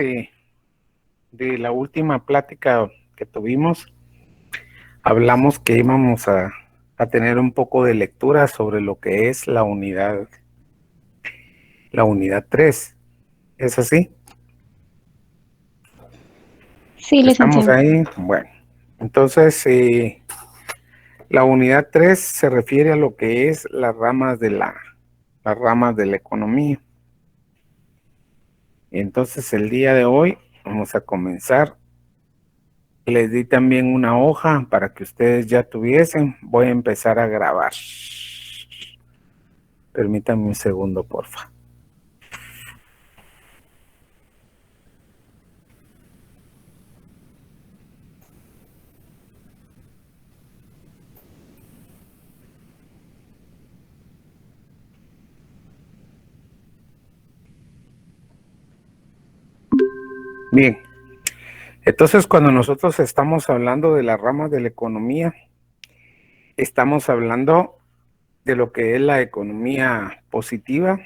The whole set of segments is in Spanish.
de la última plática que tuvimos, hablamos que íbamos a tener un poco de lectura sobre lo que es la unidad 3. ¿Es así? Sí, ¿Estamos licenciado. ahí? Bueno, entonces la unidad 3 se refiere a lo que es las ramas de la economía. Y entonces el día de hoy vamos a comenzar. Les di también una hoja para que ustedes ya tuviesen. Voy a empezar a grabar. Permítanme un segundo, porfa. Bien, entonces cuando nosotros estamos hablando de las ramas de la economía, estamos hablando de lo que es la economía positiva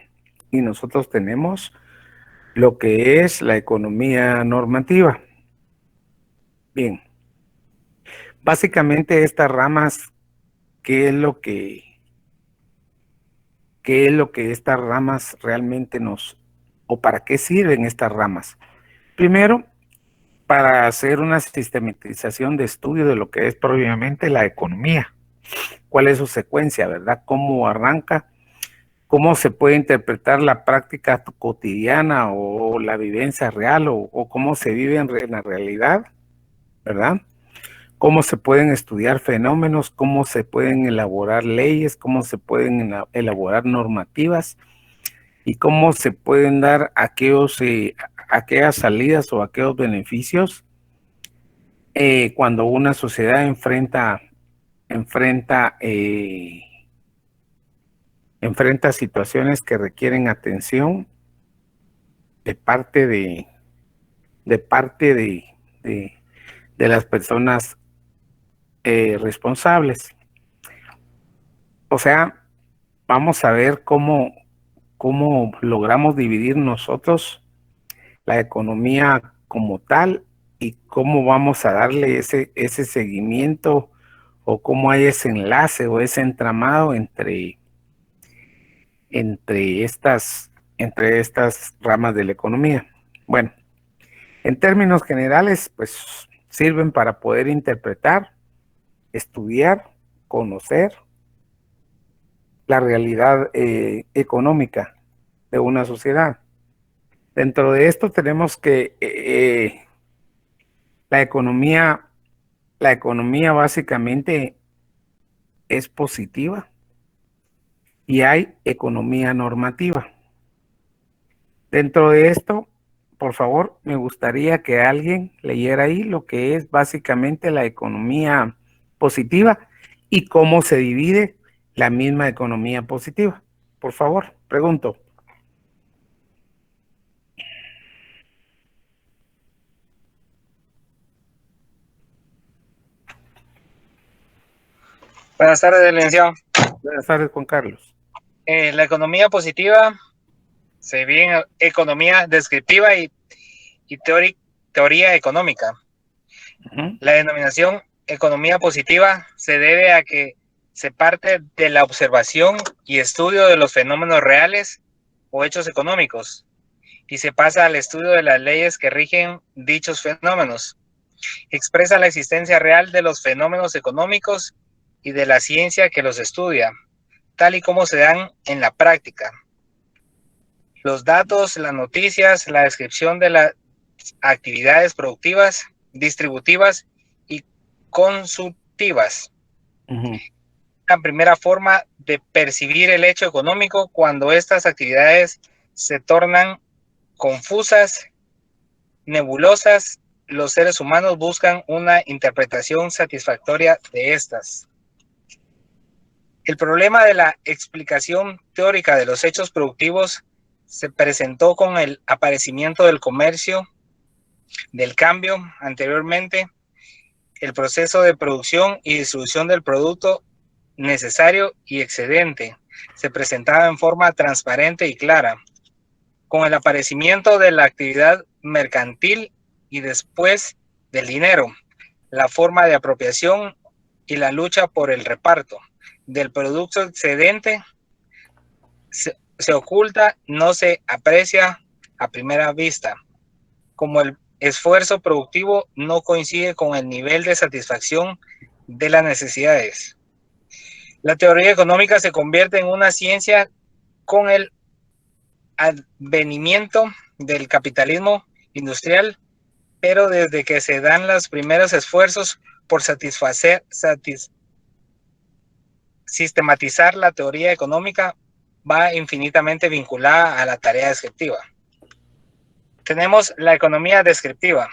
y nosotros tenemos lo que es la economía normativa. Bien, básicamente estas ramas, ¿qué es lo que, qué es lo que estas ramas realmente o para qué sirven estas ramas? Primero, para hacer una sistematización de estudio de lo que es propiamente la economía. ¿Cuál es su secuencia, verdad? ¿Cómo arranca? ¿Cómo se puede interpretar la práctica cotidiana o la vivencia real o cómo se vive en la realidad, verdad? ¿Cómo se pueden estudiar fenómenos? ¿Cómo se pueden elaborar leyes? ¿Cómo se pueden elaborar normativas? ¿Y cómo se pueden dar aquellas salidas o aquellos beneficios cuando una sociedad enfrenta, enfrenta situaciones que requieren atención de parte de parte de las personas responsables? O sea, vamos a ver cómo logramos dividir nosotros la economía como tal y cómo vamos a darle ese seguimiento o cómo hay ese enlace o ese entramado entre entre estas ramas de la economía. Bueno, en términos generales, pues sirven para poder interpretar, estudiar, conocer la realidad económica de una sociedad. Dentro de esto tenemos que la economía, la economía básicamente es positiva y hay economía normativa. Dentro de esto, por favor, me gustaría que alguien leyera ahí lo que es básicamente la economía positiva y cómo se divide la misma economía positiva. Por favor, pregunto. Buenas tardes, licenciado. Buenas tardes, Juan Carlos. La economía positiva se divide en economía descriptiva y teoría económica. La denominación economía positiva se debe a que se parte de la observación y estudio de los fenómenos reales o hechos económicos y se pasa al estudio de las leyes que rigen dichos fenómenos. Expresa la existencia real de los fenómenos económicos y de la ciencia que los estudia, tal y como se dan en la práctica. Los datos, las noticias, la descripción de las actividades productivas, distributivas y consultivas. La primera forma de percibir el hecho económico cuando estas actividades se tornan confusas, nebulosas, los seres humanos buscan una interpretación satisfactoria de estas. El problema de la explicación teórica de los hechos productivos se presentó con el aparecimiento del comercio, del cambio anteriormente, el proceso de producción y distribución del producto necesario y excedente se presentaba en forma transparente y clara. Con el aparecimiento de la actividad mercantil y después del dinero, la forma de apropiación y la lucha por el reparto del producto excedente se oculta, no se aprecia a primera vista, como el esfuerzo productivo no coincide con el nivel de satisfacción de las necesidades. La teoría económica se convierte en una ciencia con el advenimiento del capitalismo industrial, pero desde que se dan los primeros esfuerzos por sistematizar la teoría económica, va infinitamente vinculada a la tarea descriptiva. Tenemos la economía descriptiva.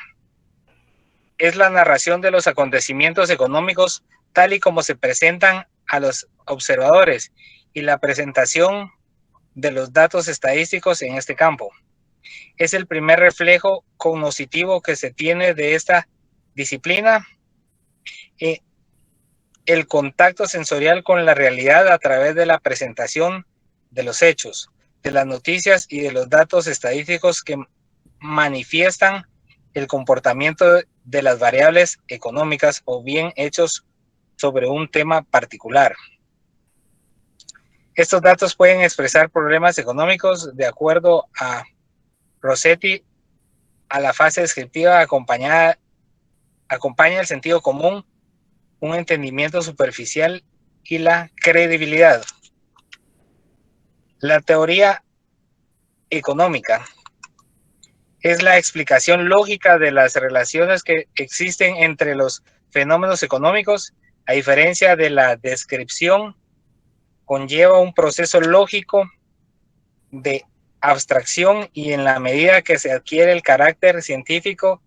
Es la narración de los acontecimientos económicos tal y como se presentan a los observadores y la presentación de los datos estadísticos en este campo. Es el primer reflejo cognoscitivo que se tiene de esta disciplina. El contacto sensorial con la realidad a través de la presentación de los hechos, de las noticias y de los datos estadísticos que manifiestan el comportamiento de las variables económicas o bien hechos sobre un tema particular. Estos datos pueden expresar problemas económicos de acuerdo a Rossetti. A la fase descriptiva acompaña el sentido común, un entendimiento superficial y la credibilidad. La teoría económica es la explicación lógica de las relaciones que existen entre los fenómenos económicos. A diferencia de la descripción, conlleva un proceso lógico de abstracción y en la medida que se adquiere el carácter científico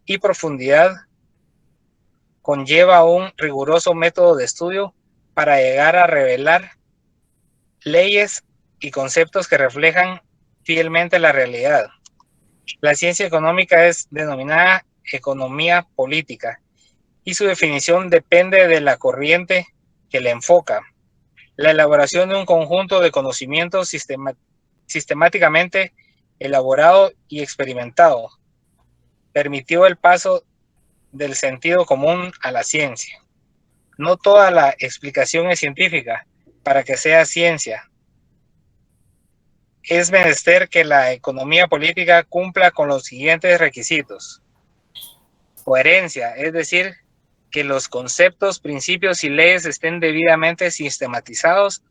y profundidad, conlleva un riguroso método de estudio para llegar a revelar leyes y conceptos que reflejan fielmente la realidad. La ciencia económica es denominada economía política y su definición depende de la corriente que la enfoca. La elaboración de un conjunto de conocimientos sistemáticamente elaborado y experimentado permitió el paso del sentido común a la ciencia. No toda la explicación es científica. Para que sea ciencia, es menester que la economía política cumpla con los siguientes requisitos. Coherencia, es decir, que los conceptos, principios y leyes estén debidamente sistematizados,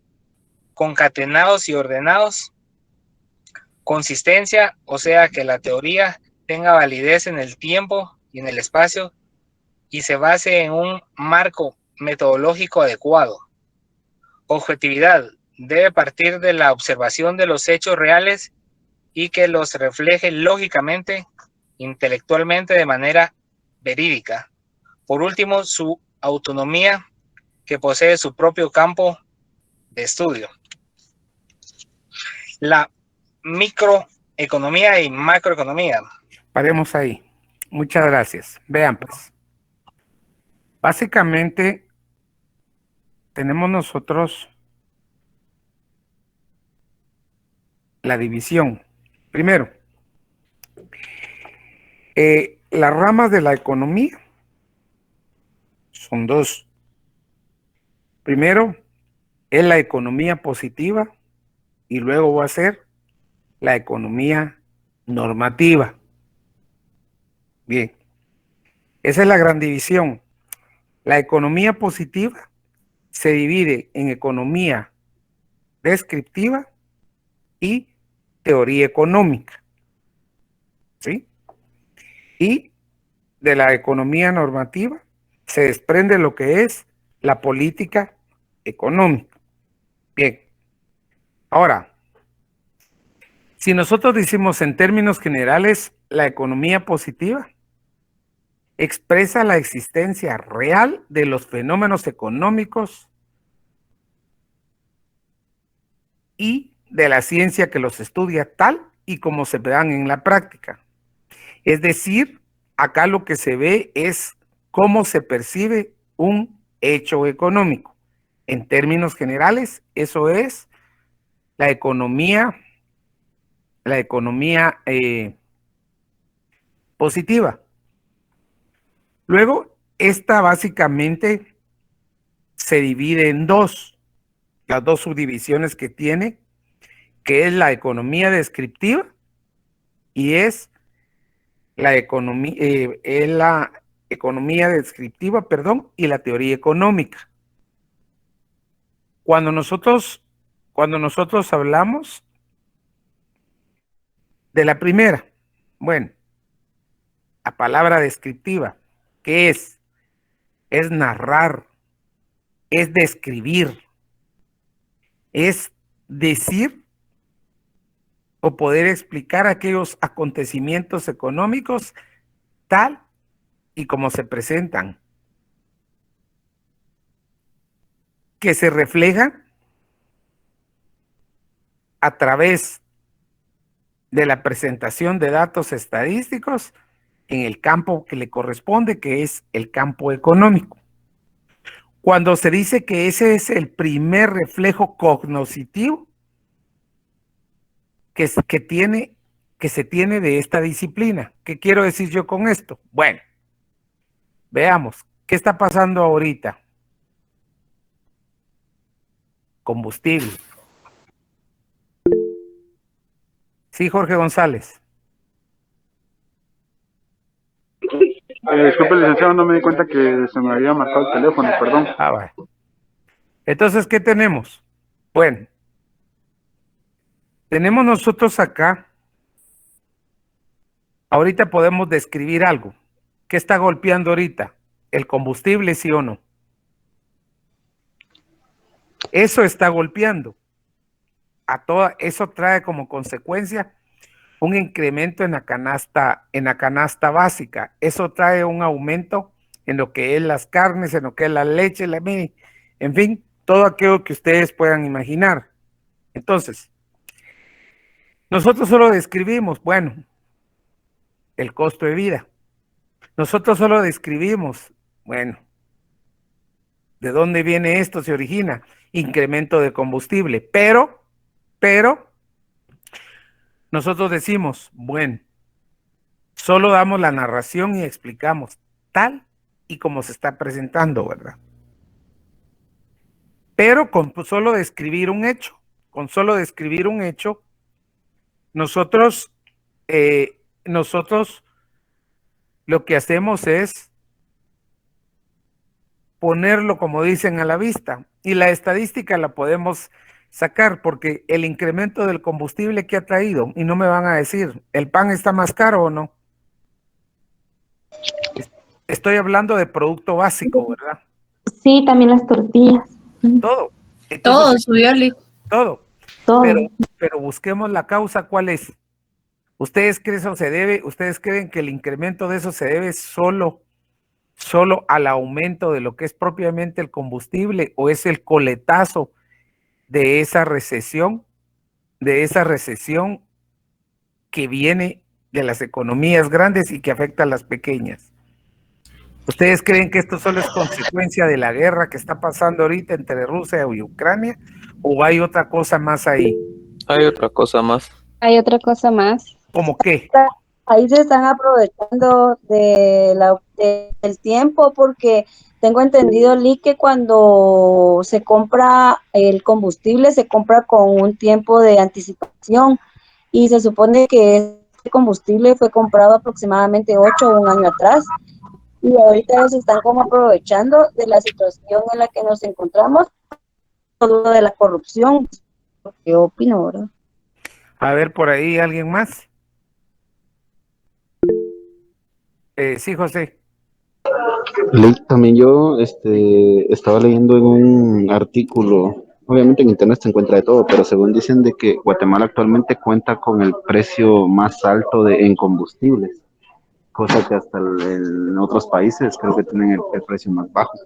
concatenados y ordenados. Consistencia, o sea, que la teoría tenga validez en el tiempo y en el espacio y se base en un marco metodológico adecuado. Objetividad, debe partir de la observación de los hechos reales y que los refleje lógicamente, intelectualmente de manera verídica. Por último, su autonomía, que posee su propio campo de estudio. La microeconomía y macroeconomía. Paremos ahí. Muchas gracias. Vean pues. Básicamente, tenemos nosotros la división. Primero, las ramas de la economía son dos. Primero, es la economía positiva y luego va a ser la economía normativa. Bien, esa es la gran división. La economía positiva se divide en economía descriptiva y teoría económica, ¿sí? Y de la economía normativa se desprende lo que es la política económica. Bien, ahora, si nosotros decimos en términos generales, la economía positiva expresa la existencia real de los fenómenos económicos y de la ciencia que los estudia tal y como se dan en la práctica. Es decir, acá lo que se ve es cómo se percibe un hecho económico. En términos generales, eso es la economía positiva. Luego, esta básicamente se divide en dos, las dos subdivisiones que tiene, que es la economía descriptiva y es la economía descriptiva, perdón, y la teoría económica. Cuando nosotros hablamos de la primera, bueno, la palabra descriptiva, ¿qué es? Es narrar, es describir, es decir o poder explicar aquellos acontecimientos económicos tal y como se presentan, que se reflejan a través de la presentación de datos estadísticos en el campo que le corresponde, que es el campo económico. Cuando se dice que ese es el primer reflejo cognoscitivo que se tiene de esta disciplina. ¿Qué quiero decir yo con esto? Bueno, veamos, ¿qué está pasando ahorita? Combustible. Sí, Jorge González. Disculpe, licenciado, no me di cuenta que se me había marcado el teléfono, perdón. Vale. Entonces, ¿qué tenemos? Bueno, tenemos nosotros acá, ahorita podemos describir algo. ¿Qué está golpeando ahorita? ¿El combustible, sí o no? Eso está golpeando. Eso trae como consecuencia un incremento en la canasta básica. Eso trae un aumento en lo que es las carnes, en lo que es la leche, en fin, todo aquello que ustedes puedan imaginar. Entonces, nosotros solo describimos, bueno, el costo de vida. Nosotros solo describimos, bueno, ¿de dónde viene esto? Se origina incremento de combustible, pero nosotros decimos, bueno, solo damos la narración y explicamos tal y como se está presentando, ¿verdad? Pero con solo describir un hecho, nosotros lo que hacemos es ponerlo, como dicen, a la vista. Y la estadística la podemos sacar porque el incremento del combustible que ha traído, y no me van a decir, ¿el pan está más caro o no? Estoy hablando de producto básico, ¿verdad? Sí, también las tortillas. Todo. Entonces, todo subió, todo. Todo. Pero busquemos la causa, ¿cuál es? ¿Ustedes creen que el incremento de eso se debe solo al aumento de lo que es propiamente el combustible o es el coletazo de esa recesión que viene de las economías grandes y que afecta a las pequeñas? ¿Ustedes creen que esto solo es consecuencia de la guerra que está pasando ahorita entre Rusia y Ucrania o hay otra cosa más ahí? Hay otra cosa más. Hay otra cosa más. ¿Cómo qué? Ahí se están aprovechando del tiempo porque tengo entendido, Lee, que cuando se compra el combustible se compra con un tiempo de anticipación y se supone que este combustible fue comprado aproximadamente 8 o un año atrás y ahorita ellos están como aprovechando de la situación en la que nos encontramos, todo de la corrupción. ¿Qué opino, verdad? A ver, por ahí, ¿alguien más? Sí, José. También yo estaba leyendo en un artículo, obviamente en internet se encuentra de todo, pero según dicen de que Guatemala actualmente cuenta con el precio más alto en combustibles, cosa que hasta en otros países creo que tienen el precio más bajo.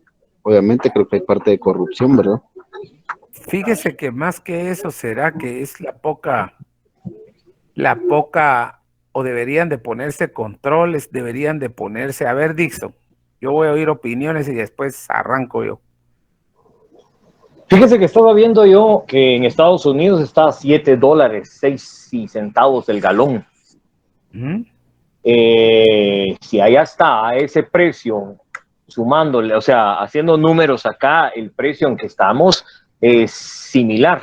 Obviamente creo que hay parte de corrupción, ¿verdad? Fíjese que más que eso será que es la poca, o deberían de ponerse controles, a ver, Dixon, yo voy a oír opiniones y después arranco yo. Fíjese que estaba viendo yo que en Estados Unidos está a $7, 6 centavos el galón. si allá está a ese precio, sumándole, o sea, haciendo números acá, el precio en que estamos es similar.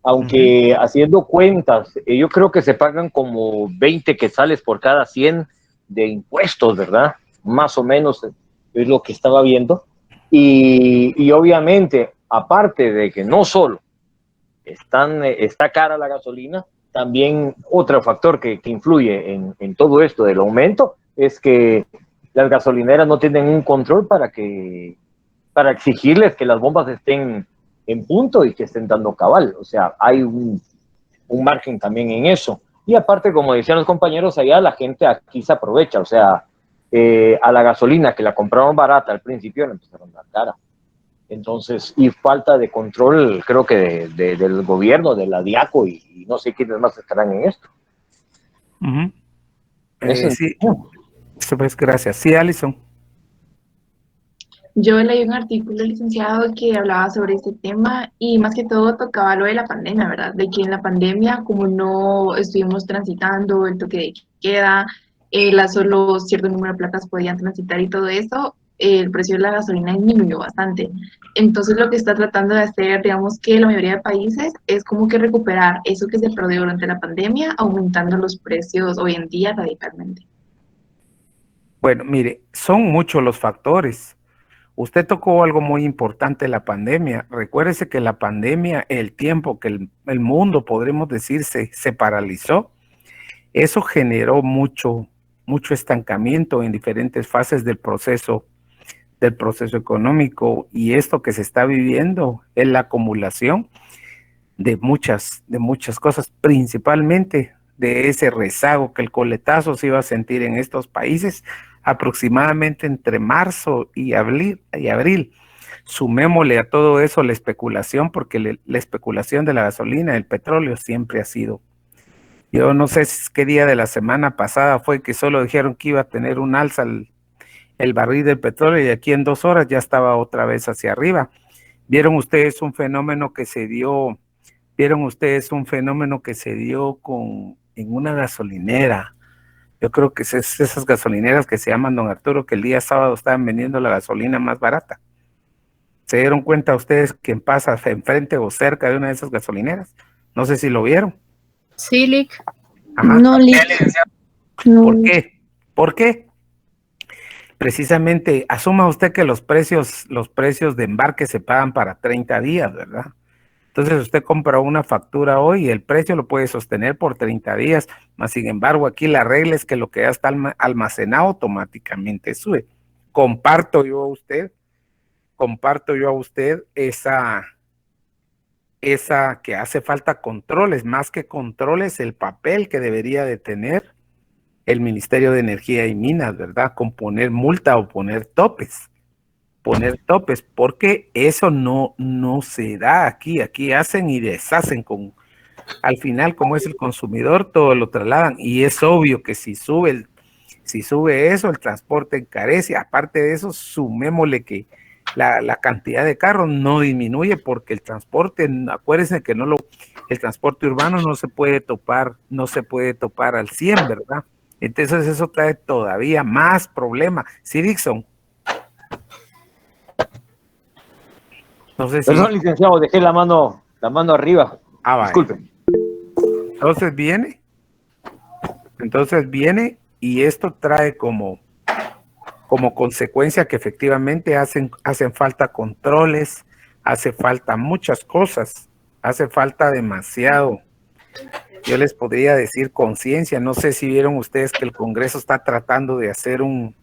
Aunque haciendo cuentas, yo creo que se pagan como 20 quetzales por cada 100 de impuestos, ¿verdad? Más o menos es lo que estaba viendo. Y obviamente, aparte de que no solo está cara la gasolina, también otro factor que influye en todo esto del aumento es que las gasolineras no tienen un control para exigirles que las bombas estén en punto y que estén dando cabal. O sea, hay un margen también en eso. Y aparte, como decían los compañeros allá, la gente aquí se aprovecha. O sea, a la gasolina que la compraron barata al principio la empezaron a dar cara. Entonces, y falta de control, creo que del gobierno, de la DIACO y no sé quiénes más estarán en esto. Sí, pues gracias. Sí, Alison. Yo leí un artículo, licenciado, que hablaba sobre este tema y más que todo tocaba lo de la pandemia, ¿verdad? De que en la pandemia, como no estuvimos transitando el toque de queda, solo cierto número de placas podían transitar y todo eso, el precio de la gasolina disminuyó bastante. Entonces lo que está tratando de hacer, digamos que la mayoría de países, es como que recuperar eso que se perdió durante la pandemia, aumentando los precios hoy en día radicalmente. Bueno, mire, son muchos los factores. Usted tocó algo muy importante, la pandemia. Recuérdese que la pandemia, el tiempo que el mundo, podremos decir, se paralizó, eso generó mucho estancamiento en diferentes fases del proceso económico, y esto que se está viviendo es la acumulación de muchas cosas, principalmente de ese rezago que el coletazo se iba a sentir en estos países aproximadamente entre marzo y abril. Sumémosle a todo eso la especulación, porque la especulación de la gasolina, el petróleo, siempre ha sido. Yo no sé qué día de la semana pasada fue que solo dijeron que iba a tener un alza el barril del petróleo, y aquí en 2 horas ya estaba otra vez hacia arriba. ¿Vieron ustedes un fenómeno que se dio? En una gasolinera? Yo creo que es esas gasolineras que se llaman Don Arturo, que el día sábado estaban vendiendo la gasolina más barata. ¿Se dieron cuenta ustedes quién pasa enfrente o cerca de una de esas gasolineras? No sé si lo vieron. Sí, Lick. Ajá. No, Lick. No. ¿Por qué? Precisamente, asuma usted que los precios de embarque se pagan para 30 días, ¿verdad? Entonces usted compra una factura hoy y el precio lo puede sostener por 30 días, más sin embargo aquí la regla es que lo que ya está almacenado automáticamente sube. Comparto yo a usted esa que hace falta controles, más que controles, el papel que debería de tener el Ministerio de Energía y Minas, ¿verdad? Con poner multa o poner topes, porque eso no se da aquí hacen y deshacen al final, como es el consumidor, todo lo trasladan, y es obvio que si sube eso, el transporte encarece. Aparte de eso, sumémosle que la cantidad de carros no disminuye, porque el transporte, acuérdense que el transporte urbano no se puede topar al 100, ¿verdad? Entonces eso trae todavía más problemas. Sí, Dixon. No sé si... Perdón, licenciado, dejé la mano arriba. Disculpen. Entonces viene y esto trae como consecuencia que efectivamente hacen falta controles, hace falta muchas cosas, hace falta demasiado. Yo les podría decir conciencia. No sé si vieron ustedes que el Congreso está tratando de hacer una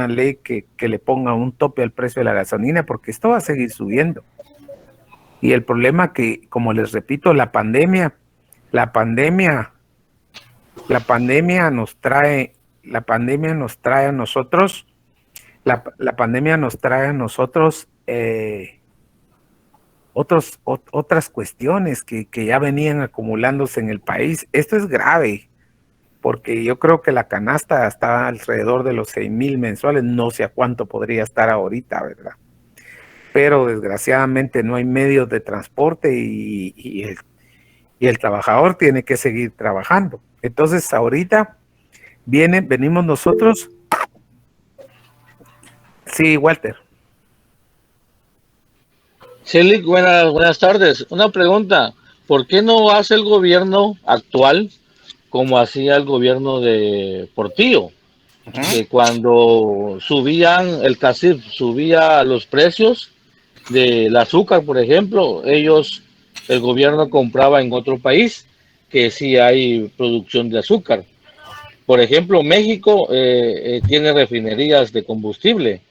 ley que le ponga un tope al precio de la gasolina, porque esto va a seguir subiendo. Y el problema que, como les repito, la pandemia nos trae a nosotros otras cuestiones que ya venían acumulándose en el país. Esto es grave, porque yo creo que la canasta está alrededor de los 6,000 mensuales, no sé a cuánto podría estar ahorita, ¿verdad? Pero desgraciadamente no hay medios de transporte y el trabajador tiene que seguir trabajando. Entonces ahorita venimos nosotros. Sí, Walter. Celic, buenas tardes. Una pregunta. ¿Por qué no hace el gobierno actual como hacía el gobierno de Portillo? Que cuando subían el CACIF, subía los precios del azúcar, por ejemplo, el gobierno compraba en otro país que sí hay producción de azúcar. Por ejemplo, México tiene refinerías de combustible.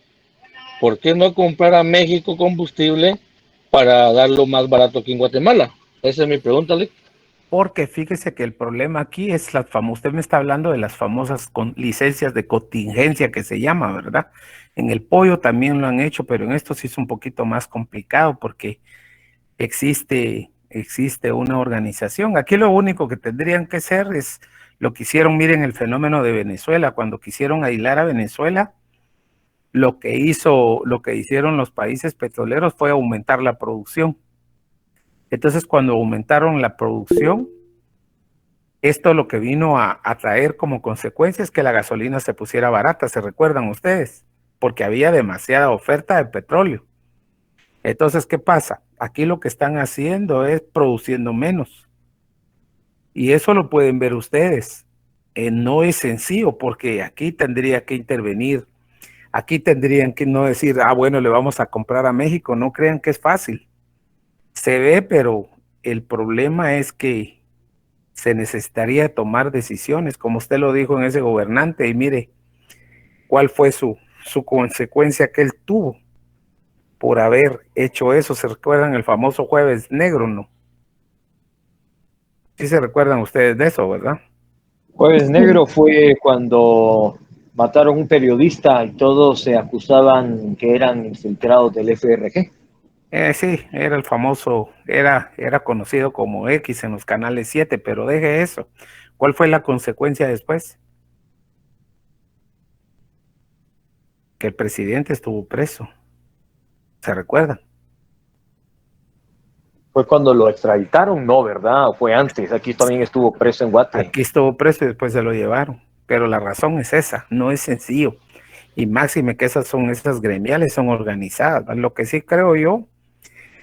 ¿Por qué no comprar a México combustible para darlo más barato aquí en Guatemala? Esa es mi pregunta, Lick. Porque fíjese que el problema aquí es usted me está hablando de las famosas licencias de contingencia que se llama, ¿verdad? En el pollo también lo han hecho, pero en esto sí es un poquito más complicado porque existe una organización. Aquí lo único que tendrían que hacer es lo que hicieron, miren el fenómeno de Venezuela, cuando quisieron aislar a Venezuela, lo que hicieron los países petroleros fue aumentar la producción. Entonces, cuando aumentaron la producción, esto lo que vino a traer como consecuencia es que la gasolina se pusiera barata, ¿se recuerdan ustedes? Porque había demasiada oferta de petróleo. Entonces, ¿qué pasa? Aquí lo que están haciendo es produciendo menos. Y eso lo pueden ver ustedes. No es sencillo porque aquí tendría que intervenir. Aquí tendrían que no decir, bueno, le vamos a comprar a México. No crean que es fácil. Se ve, pero el problema es que se necesitaría tomar decisiones, como usted lo dijo en ese gobernante, y mire cuál fue su consecuencia que él tuvo por haber hecho eso. ¿Se recuerdan el famoso Jueves Negro, no? Sí se recuerdan ustedes de eso, ¿verdad? Jueves Negro fue cuando mataron un periodista y todos se acusaban que eran infiltrados del FRG. Sí, era el famoso, era conocido como X en los canales 7, pero deje eso. ¿Cuál fue la consecuencia después? Que el presidente estuvo preso. ¿Se recuerdan? Fue cuando lo extraditaron, no, ¿verdad? Fue antes. Aquí también estuvo preso en Guate. Aquí estuvo preso y después se lo llevaron. Pero la razón es esa, no es sencillo. Y máxime que esas gremiales son organizadas. Lo que sí creo yo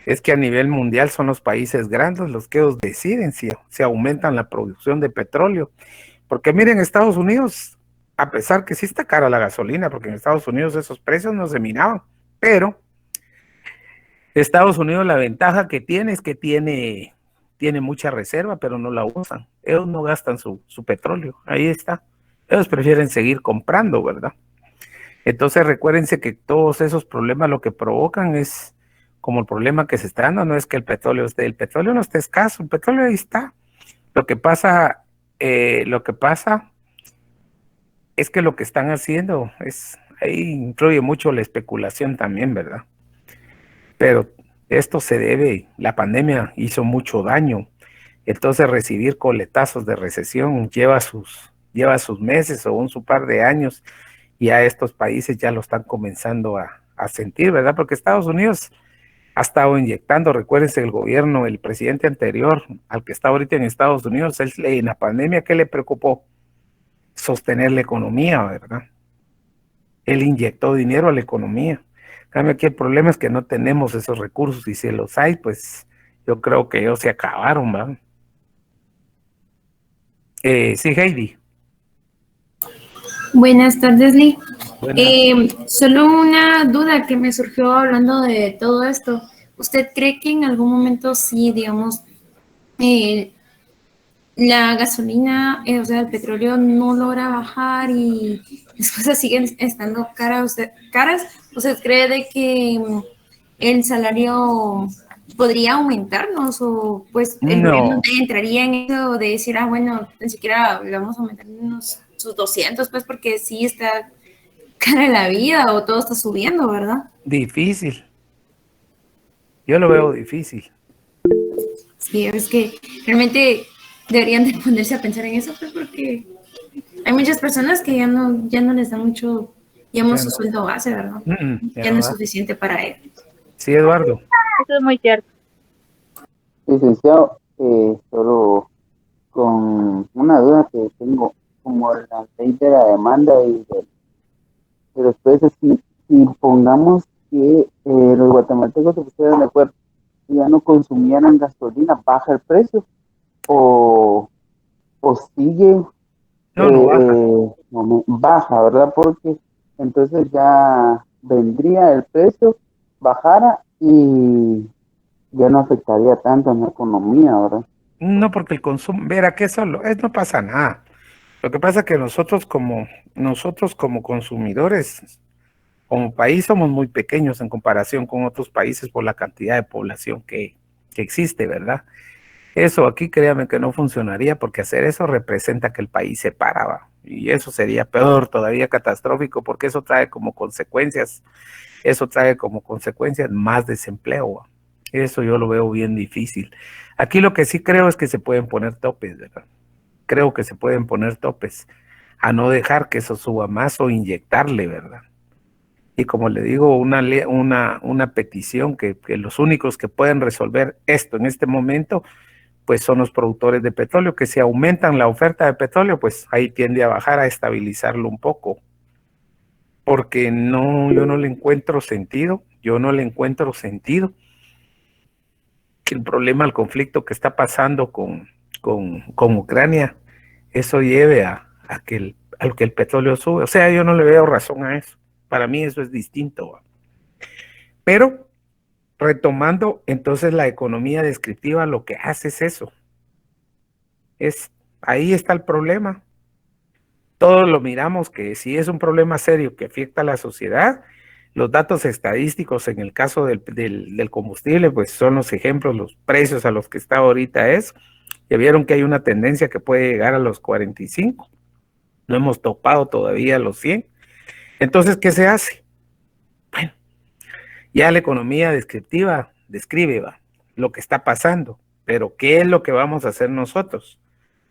es que a nivel mundial son los países grandes los que deciden si aumentan la producción de petróleo. Porque miren, Estados Unidos, a pesar que sí está cara la gasolina, porque en Estados Unidos esos precios no se minaban, pero Estados Unidos la ventaja que tiene es que tiene mucha reserva, pero no la usan. Ellos no gastan su petróleo, ahí está. Ellos prefieren seguir comprando, ¿verdad? Entonces recuérdense que todos esos problemas lo que provocan es como el problema que se está dando, no es que el petróleo no esté escaso, el petróleo ahí está. Lo que pasa es que lo que están haciendo ahí influye mucho la especulación también, ¿verdad? Pero esto la pandemia hizo mucho daño. Entonces recibir coletazos de recesión lleva sus meses o su par de años, y a estos países ya lo están comenzando a sentir, ¿verdad? Porque Estados Unidos ha estado inyectando, recuérdense, el presidente anterior al que está ahorita en Estados Unidos, en la pandemia, ¿qué le preocupó? Sostener la economía, ¿verdad? Él inyectó dinero a la economía. En cambio, aquí el problema es que no tenemos esos recursos, y si los hay, pues yo creo que ellos se acabaron, ¿verdad? Sí, Heidi. Buenas tardes, Lee. Solo una duda que me surgió hablando de todo esto. ¿Usted cree que en algún momento sí, digamos, la gasolina, o sea, el petróleo no logra bajar y las cosas siguen estando caras? ¿Usted cree de que el salario podría aumentarnos, o pues el gobierno entraría en eso de decir, bueno, ni siquiera le vamos a aumentar sus 200, pues porque sí está cara la vida o todo está subiendo, ¿verdad? Difícil. Yo lo veo difícil. Sí, es que realmente deberían de ponerse a pensar en eso, pues, porque hay muchas personas que ya no les da mucho, digamos, su sueldo base, ¿verdad? Ya no es suficiente para ellos. Sí, Eduardo. Eso es muy cierto. Licenciado, solo con una duda que tengo. como la ley de la demanda de los precios. Si pongamos que los guatemaltecos se pusieran de acuerdo y ya no consumieran gasolina, ¿baja el precio o sigue? No, baja, ¿verdad? Porque entonces ya vendría el precio, bajara y ya no afectaría tanto en la economía, ¿verdad? No, porque el consumo, verá que eso no pasa nada. Lo que pasa es que nosotros como consumidores, como país, somos muy pequeños en comparación con otros países por la cantidad de población que existe, ¿verdad? Eso aquí, créame que no funcionaría, porque hacer eso representa que el país se para, ¿va? Y eso sería peor, todavía catastrófico, porque eso trae como consecuencias más desempleo, ¿va? Eso yo lo veo bien difícil. Aquí lo que sí creo es que se pueden poner topes, ¿verdad? Creo que se pueden poner topes a no dejar que eso suba más o inyectarle, ¿verdad? Y como le digo, una petición que los únicos que pueden resolver esto en este momento, pues son los productores de petróleo, que si aumentan la oferta de petróleo, pues ahí tiende a bajar, a estabilizarlo un poco. Porque yo no le encuentro sentido, que el problema, el conflicto que está pasando con Ucrania, eso lleve a que el petróleo sube. O sea, yo no le veo razón a eso. Para mí eso es distinto, ¿va? Pero retomando, entonces la economía descriptiva lo que hace es eso. Ahí está el problema. Todos lo miramos que si es un problema serio que afecta a la sociedad, los datos estadísticos en el caso del combustible, pues son los ejemplos, los precios a los que está ahorita ya vieron que hay una tendencia que puede llegar a los 45. No hemos topado todavía los 100. Entonces, ¿qué se hace? Bueno, ya la economía descriptiva describe lo que está pasando, pero ¿qué es lo que vamos a hacer nosotros?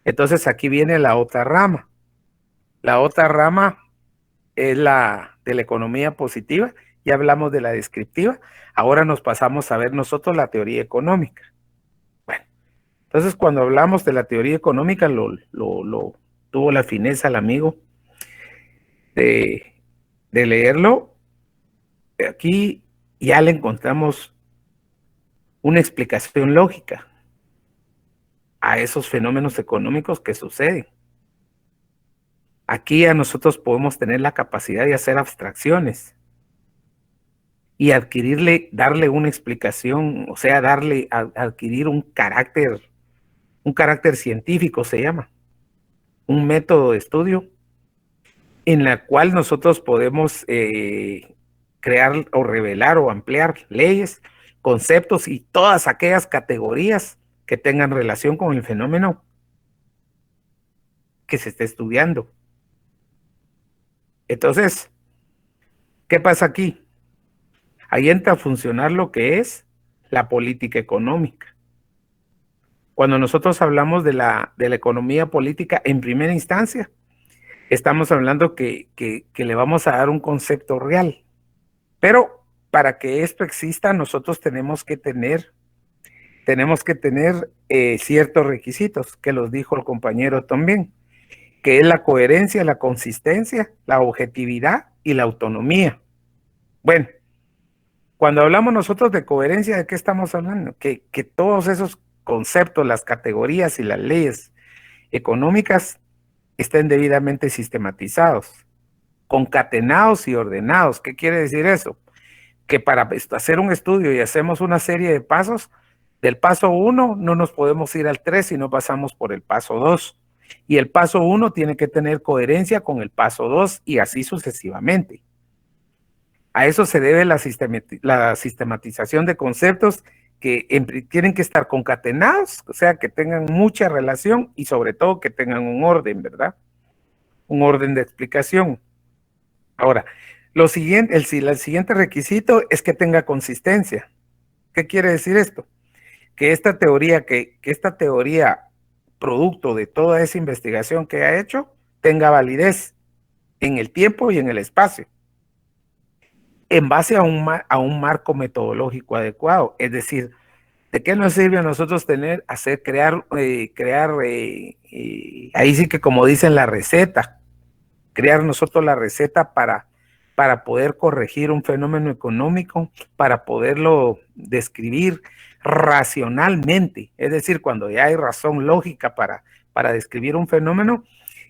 Entonces aquí viene la otra rama. La otra rama es la de la economía positiva. Ya hablamos de la descriptiva. Ahora nos pasamos a ver nosotros la teoría económica. Bueno, entonces cuando hablamos de la teoría económica, tuvo la fineza el amigo de leerlo. Aquí ya le encontramos una explicación lógica a esos fenómenos económicos que suceden. Aquí a nosotros podemos tener la capacidad de hacer abstracciones y darle una explicación, o sea, adquirir un carácter científico, se llama, un método de estudio en la cual nosotros podemos crear o revelar o ampliar leyes, conceptos y todas aquellas categorías que tengan relación con el fenómeno que se esté estudiando. Entonces, ¿qué pasa aquí? Ahí entra a funcionar lo que es la política económica. Cuando nosotros hablamos de la economía política en primera instancia, estamos hablando que le vamos a dar un concepto real. Pero para que esto exista, nosotros tenemos que tener ciertos requisitos, que los dijo el compañero también, que es la coherencia, la consistencia, la objetividad y la autonomía. Bueno, cuando hablamos nosotros de coherencia, ¿de qué estamos hablando? Que todos esos conceptos, las categorías y las leyes económicas estén debidamente sistematizados, concatenados y ordenados. ¿Qué quiere decir eso? Que para hacer un estudio y hacemos una serie de pasos, del paso 1 no nos podemos ir al 3 si no pasamos por el paso 2. Y el paso 1 tiene que tener coherencia con el paso 2 y así sucesivamente. A eso se debe la sistematización de conceptos que tienen que estar concatenados, o sea, que tengan mucha relación y sobre todo que tengan un orden, ¿verdad? Un orden de explicación. Ahora, el siguiente requisito es que tenga consistencia. ¿Qué quiere decir esto? Que esta teoría, producto de toda esa investigación que ha hecho, tenga validez en el tiempo y en el espacio, en base a un marco metodológico adecuado. Es decir, ¿De qué nos sirve a nosotros crear, ahí sí que como dicen la receta, crear nosotros la receta para poder corregir un fenómeno económico, para poderlo describir racionalmente? Es decir, cuando ya hay razón lógica para describir un fenómeno,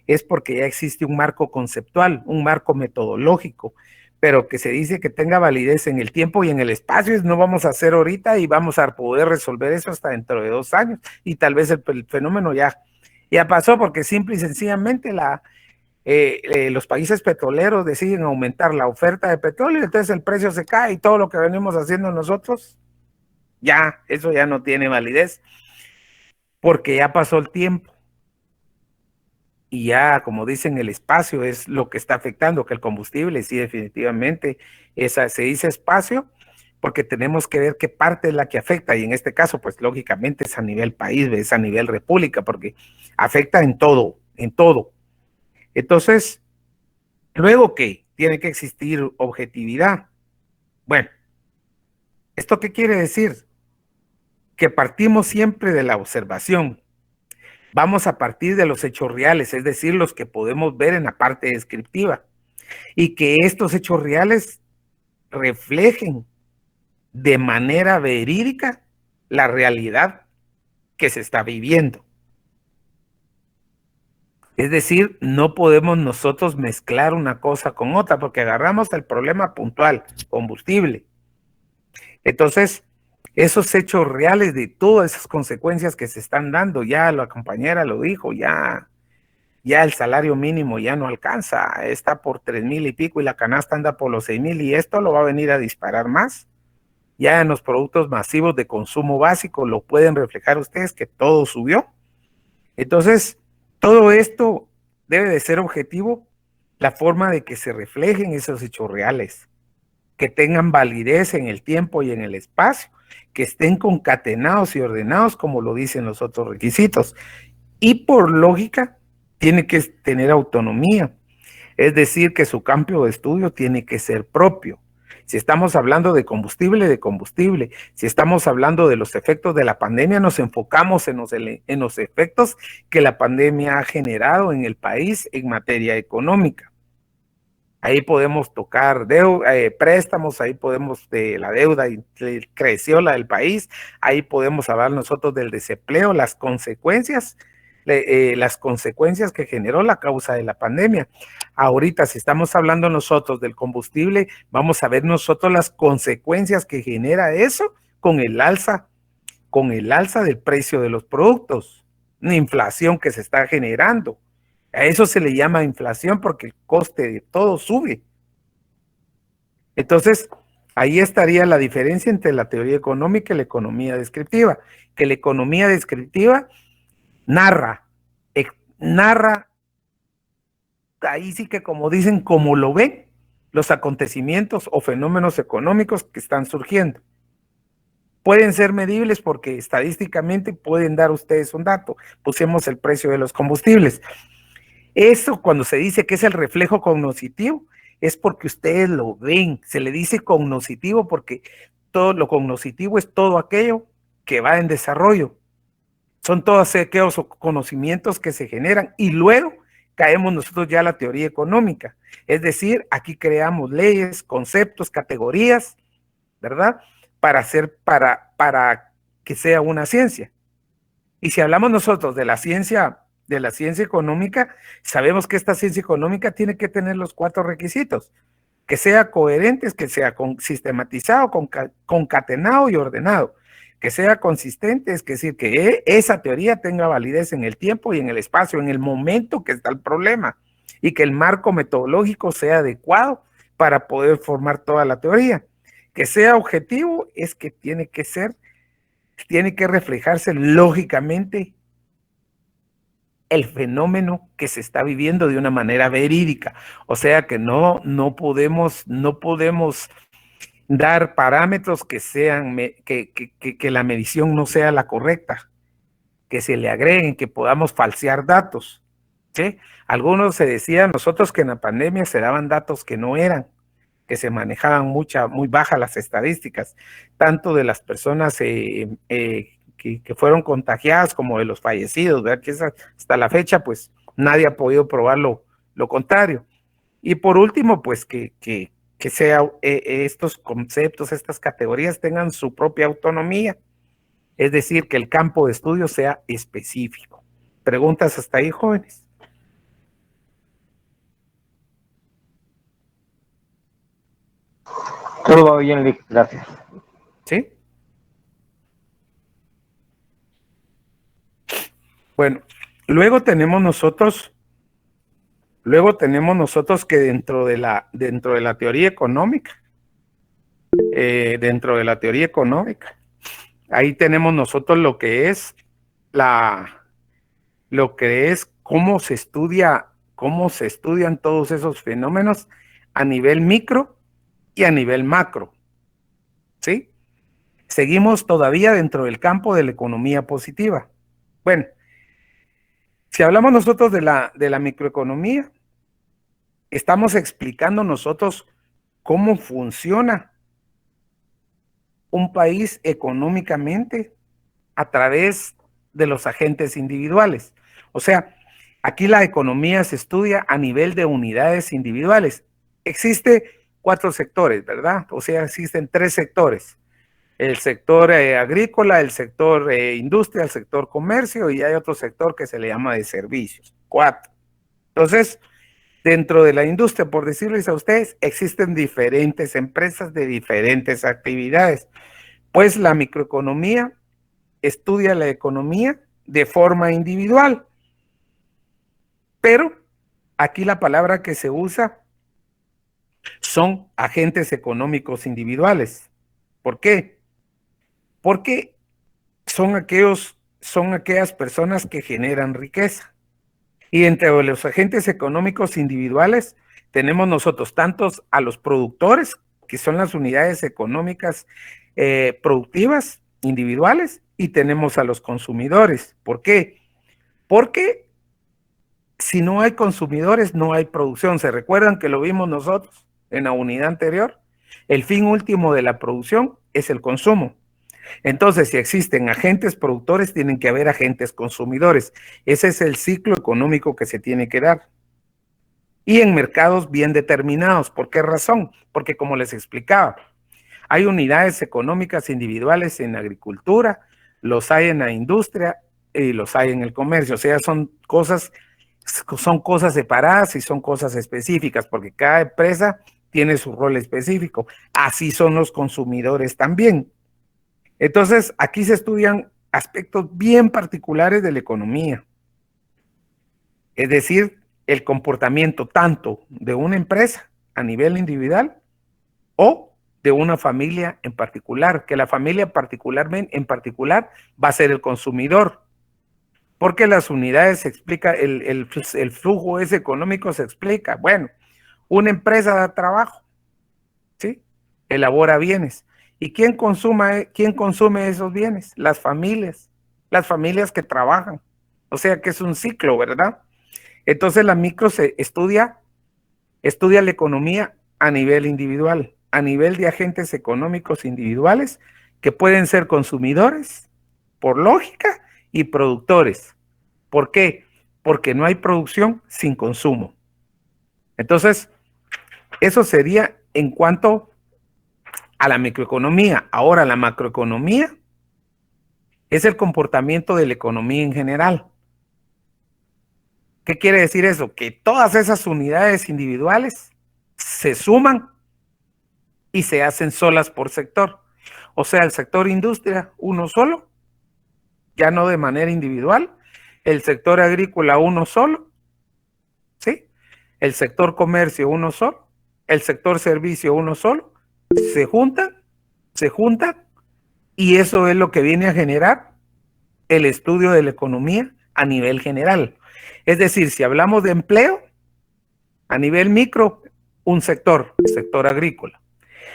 es porque ya existe un marco conceptual, un marco metodológico, pero que se dice que tenga validez en el tiempo y en el espacio. No vamos a hacer ahorita y vamos a poder resolver eso hasta dentro de 2 años, y tal vez el fenómeno ya pasó, porque simple y sencillamente los países petroleros deciden aumentar la oferta de petróleo, entonces el precio se cae y todo lo que venimos haciendo nosotros, eso ya no tiene validez, porque ya pasó el tiempo. Y ya, como dicen, el espacio es lo que está afectando, que el combustible, sí, definitivamente, se dice espacio, porque tenemos que ver qué parte es la que afecta, y en este caso, pues lógicamente es a nivel país, es a nivel república, porque afecta en todo, en todo. Entonces, luego, ¿qué? Tiene que existir objetividad. Bueno, ¿esto qué quiere decir? Que partimos siempre de la observación. Vamos a partir de los hechos reales, es decir, los que podemos ver en la parte descriptiva, y que estos hechos reales reflejen de manera verídica la realidad que se está viviendo. Es decir, no podemos nosotros mezclar una cosa con otra, porque agarramos el problema puntual, combustible. Entonces, esos hechos reales de todas esas consecuencias que se están dando, ya la compañera lo dijo, ya el salario mínimo ya no alcanza, está por 3,000 y pico y la canasta anda por los 6,000, y esto lo va a venir a disparar más. Ya en los productos masivos de consumo básico lo pueden reflejar ustedes, que todo subió. Entonces, todo esto debe de ser objetivo, la forma de que se reflejen esos hechos reales, que tengan validez en el tiempo y en el espacio, que estén concatenados y ordenados como lo dicen los otros requisitos. Y por lógica, tiene que tener autonomía, es decir, que su campo de estudio tiene que ser propio. Si estamos hablando de combustible, si estamos hablando de los efectos de la pandemia, nos enfocamos en los efectos que la pandemia ha generado en el país en materia económica. Ahí podemos tocar préstamos, ahí podemos de la deuda, creció la del país, ahí podemos hablar nosotros del desempleo, las consecuencias que generó la causa de la pandemia. Ahorita, si estamos hablando nosotros del combustible, vamos a ver nosotros las consecuencias que genera eso con el alza del precio de los productos, una inflación que se está generando. A eso se le llama inflación porque el coste de todo sube. Entonces, ahí estaría la diferencia entre la teoría económica y la economía descriptiva, que la economía descriptiva narra, ahí sí que como dicen, como lo ven, los acontecimientos o fenómenos económicos que están surgiendo. Pueden ser medibles porque estadísticamente pueden dar ustedes un dato. Pusimos el precio de los combustibles. Eso, cuando se dice que es el reflejo cognoscitivo, es porque ustedes lo ven. Se le dice cognoscitivo porque todo lo cognoscitivo es todo aquello que va en desarrollo. Son todos aquellos conocimientos que se generan, y luego caemos nosotros ya a la teoría económica. Es decir, aquí creamos leyes, conceptos, categorías, ¿verdad? Para que sea una ciencia. Y si hablamos nosotros de la ciencia económica, sabemos que esta ciencia económica tiene que tener los 4 requisitos: que sea coherente, que sea sistematizado, concatenado y ordenado, que sea consistente, es decir, que esa teoría tenga validez en el tiempo y en el espacio, en el momento que está el problema, y que el marco metodológico sea adecuado para poder formar toda la teoría. Que sea objetivo es que tiene que reflejarse lógicamente el fenómeno que se está viviendo de una manera verídica. O sea que no podemos dar parámetros que sean que la medición no sea la correcta, que se le agreguen, que podamos falsear datos, ¿sí? Algunos se decían nosotros que en la pandemia se daban datos que no eran. que se manejaban muy bajas las estadísticas, tanto de las personas que fueron contagiadas como de los fallecidos, ¿verdad? Que hasta la fecha, pues, nadie ha podido probar lo contrario. Y por último, pues, que estos conceptos, estas categorías tengan su propia autonomía, es decir, que el campo de estudio sea específico. ¿Preguntas hasta ahí, jóvenes? Todo va bien, Lick, gracias. ¿Sí? Bueno, luego tenemos nosotros que dentro de la teoría económica, ahí tenemos nosotros lo que es cómo se estudian todos esos fenómenos a nivel micro y a nivel macro, ¿sí? Seguimos todavía dentro del campo de la economía positiva. Bueno, si hablamos nosotros de la microeconomía, estamos explicando nosotros cómo funciona un país económicamente a través de los agentes individuales. O sea, aquí la economía se estudia a nivel de unidades individuales. Existe 4 sectores, ¿verdad? O sea, existen 3 sectores. El sector agrícola, el sector industria, el sector comercio, y hay otro sector que se le llama de servicios. 4. Entonces, dentro de la industria, por decirles a ustedes, existen diferentes empresas de diferentes actividades. Pues la microeconomía estudia la economía de forma individual. Pero aquí la palabra que se usa son agentes económicos individuales. ¿Por qué? Porque son aquellas personas que generan riqueza. Y entre los agentes económicos individuales tenemos nosotros tantos a los productores, que son las unidades económicas productivas individuales, y tenemos a los consumidores. ¿Por qué? Porque si no hay consumidores, no hay producción. ¿Se recuerdan que lo vimos nosotros en la unidad anterior? El fin último de la producción es el consumo. Entonces, si existen agentes productores, tienen que haber agentes consumidores. Ese es el ciclo económico que se tiene que dar. Y en mercados bien determinados. ¿Por qué razón? Porque, como les explicaba, hay unidades económicas individuales en agricultura, los hay en la industria y los hay en el comercio. O sea, son cosas separadas y son cosas específicas, porque cada empresa tiene su rol específico. Así son los consumidores también. Entonces, aquí se estudian aspectos bien particulares de la economía. Es decir, el comportamiento tanto de una empresa a nivel individual o de una familia en particular, que la familia en particular va a ser el consumidor. Porque las unidades se explica, el flujo ese económico se explica. Bueno, una empresa da trabajo, ¿sí? Elabora bienes. ¿Y quién consume esos bienes? Las familias que trabajan. O sea que es un ciclo, ¿verdad? Entonces la micro se estudia la economía a nivel individual, a nivel de agentes económicos individuales que pueden ser consumidores, por lógica, y productores. ¿Por qué? Porque no hay producción sin consumo. Entonces, eso sería en cuanto a la microeconomía. Ahora, la macroeconomía es el comportamiento de la economía en general. ¿Qué quiere decir eso? Que todas esas unidades individuales se suman y se hacen solas por sector. O sea, el sector industria, uno solo, ya no de manera individual. El sector agrícola, uno solo, ¿sí? El sector comercio, uno solo. El sector servicio, uno solo. Se juntan, y eso es lo que viene a generar el estudio de la economía a nivel general. Es decir, si hablamos de empleo, a nivel micro, un sector, el sector agrícola.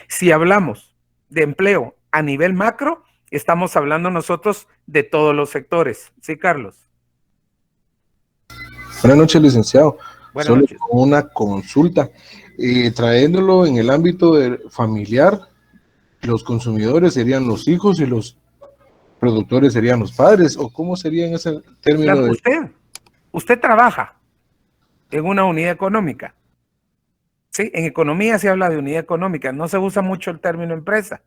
Si hablamos de empleo a nivel macro, estamos hablando nosotros de todos los sectores. ¿Sí, Carlos? Buenas noches, licenciado. Buenas Solo noches. una consulta. trayéndolo en el ámbito familiar, los consumidores serían los hijos y los productores serían los padres, o cómo sería en ese término de... Usted trabaja en una unidad económica. Sí, en economía se habla de unidad económica, no se usa mucho el término empresa,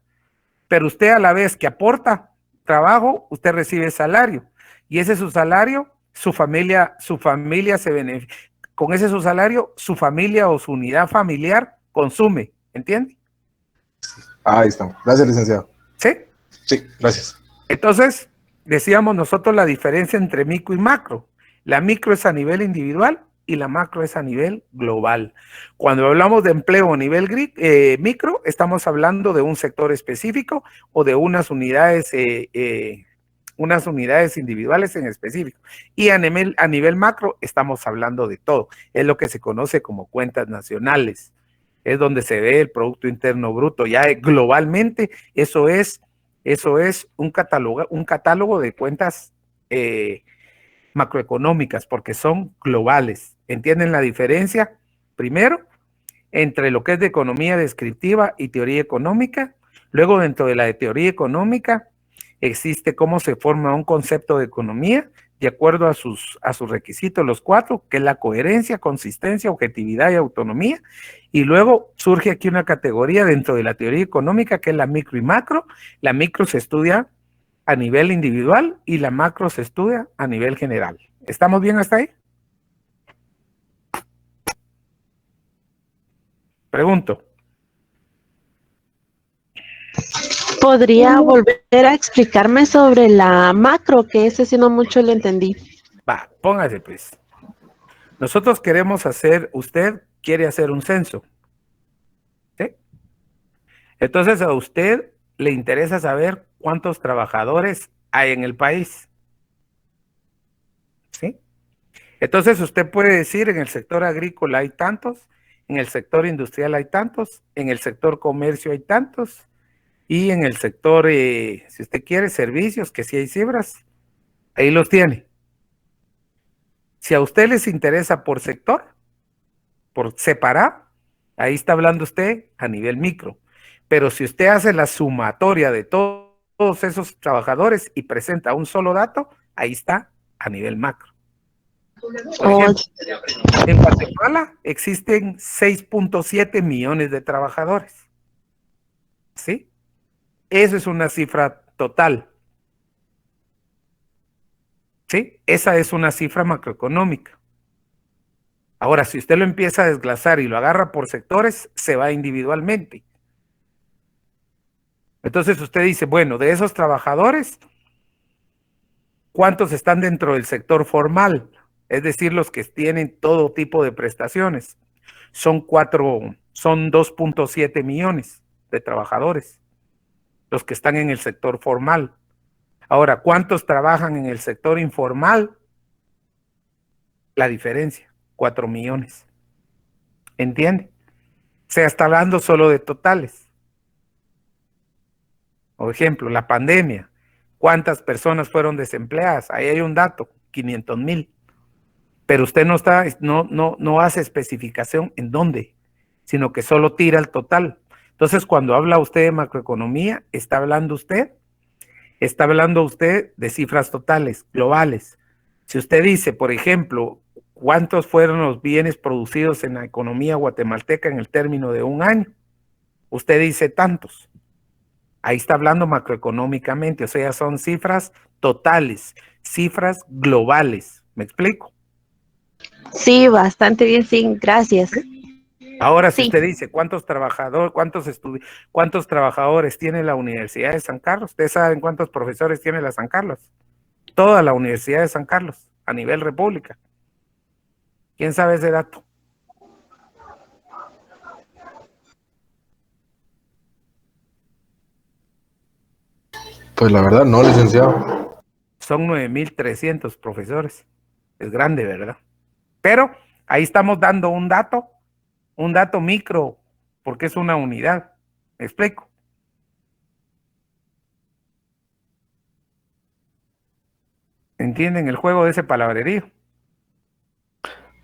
pero usted a la vez que aporta trabajo, usted recibe salario, y ese es su salario, su familia se beneficia, con ese su salario, su familia o su unidad familiar consume, ¿entiende? Ahí estamos. Gracias, licenciado. ¿Sí? Sí, gracias. Entonces, decíamos nosotros la diferencia entre micro y macro. La micro es a nivel individual y la macro es a nivel global. Cuando hablamos de empleo a nivel micro, estamos hablando de un sector específico o de unas unidades individuales en específico. Y a nivel macro estamos hablando de todo. Es lo que se conoce como cuentas nacionales. Es donde se ve el Producto Interno Bruto. Ya globalmente eso es un catálogo de cuentas macroeconómicas, porque son globales. ¿Entienden la diferencia? Primero, entre lo que es de economía descriptiva y teoría económica. Luego, dentro de la de teoría económica, existe cómo se forma un concepto de economía de acuerdo a sus requisitos, los 4, que es la coherencia, consistencia, objetividad y autonomía. Y luego surge aquí una categoría dentro de la teoría económica que es la micro y macro. La micro se estudia a nivel individual y la macro se estudia a nivel general. ¿Estamos bien hasta ahí? Pregunto. ¿Podría volver a explicarme sobre la macro? Que ese sí no mucho lo entendí. Va, póngase pues. Nosotros queremos usted quiere hacer un censo. ¿Sí? Entonces a usted le interesa saber cuántos trabajadores hay en el país. ¿Sí? Entonces usted puede decir en el sector agrícola hay tantos, en el sector industrial hay tantos, en el sector comercio hay tantos, y en el sector, si usted quiere, servicios, que sí hay cifras, ahí los tiene. Si a usted les interesa por sector, por separar, ahí está hablando usted a nivel micro. Pero si usted hace la sumatoria de todos esos trabajadores y presenta un solo dato, ahí está a nivel macro. Por ejemplo, en Guatemala existen 6.7 millones de trabajadores. ¿Sí? Eso es una cifra total. ¿Sí? Esa es una cifra macroeconómica. Ahora, si usted lo empieza a desglosar y lo agarra por sectores, se va individualmente. Entonces usted dice, bueno, de esos trabajadores, ¿cuántos están dentro del sector formal? Es decir, los que tienen todo tipo de prestaciones. Son 2.7 millones de trabajadores, los que están en el sector formal. Ahora, ¿cuántos trabajan en el sector informal? La diferencia, 4 millones. ¿Entiende? Se está hablando solo de totales. Por ejemplo, la pandemia. ¿Cuántas personas fueron desempleadas? Ahí hay un dato, 500,000. Pero usted no hace especificación en dónde, sino que solo tira el total. Entonces, cuando habla usted de macroeconomía, está hablando usted de cifras totales, globales. Si usted dice, por ejemplo, cuántos fueron los bienes producidos en la economía guatemalteca en el término de un año, usted dice tantos. Ahí está hablando macroeconómicamente, o sea, son cifras totales, cifras globales. ¿Me explico? Sí, bastante bien, sí, gracias. Ahora, si usted dice cuántos trabajadores tiene la Universidad de San Carlos, ¿ustedes saben cuántos profesores tiene la San Carlos? Toda la Universidad de San Carlos, a nivel república. ¿Quién sabe ese dato? Pues la verdad, no, licenciado. Son 9,300 profesores. Es grande, ¿verdad? Pero ahí estamos dando un dato micro, porque es una unidad. ¿Me explico? ¿Entienden el juego de ese palabrerío?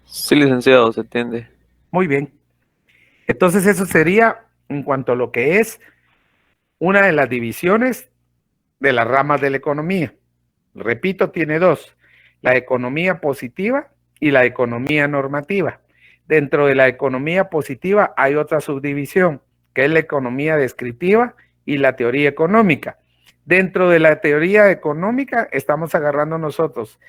Sí, licenciado, se entiende. Muy bien. Entonces eso sería en cuanto a lo que es una de las divisiones de las ramas de la economía. Repito, tiene dos: la economía positiva y la economía normativa. Dentro de la economía positiva hay otra subdivisión, que es la economía descriptiva y la teoría económica. Dentro de la teoría económica estamos agarrando nosotros,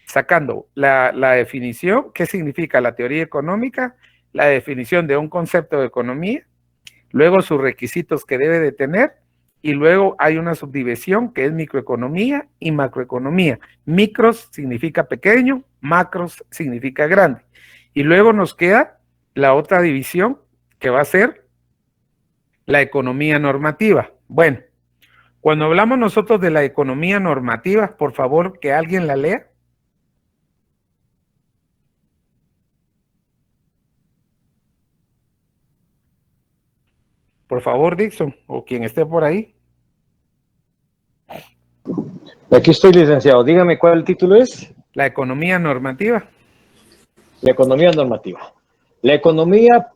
sacando la definición, qué significa la teoría económica, la definición de un concepto de economía, luego sus requisitos que debe de tener, y luego hay una subdivisión que es microeconomía y macroeconomía. Micros significa pequeño, macros significa grande. Y luego nos queda la otra división que va a ser la economía normativa. Bueno, cuando hablamos nosotros de la economía normativa, por favor que alguien la lea. Por favor, Dixon, o quien esté por ahí. Aquí estoy, licenciado. Dígame cuál título es. La economía normativa. La economía normativa. La economía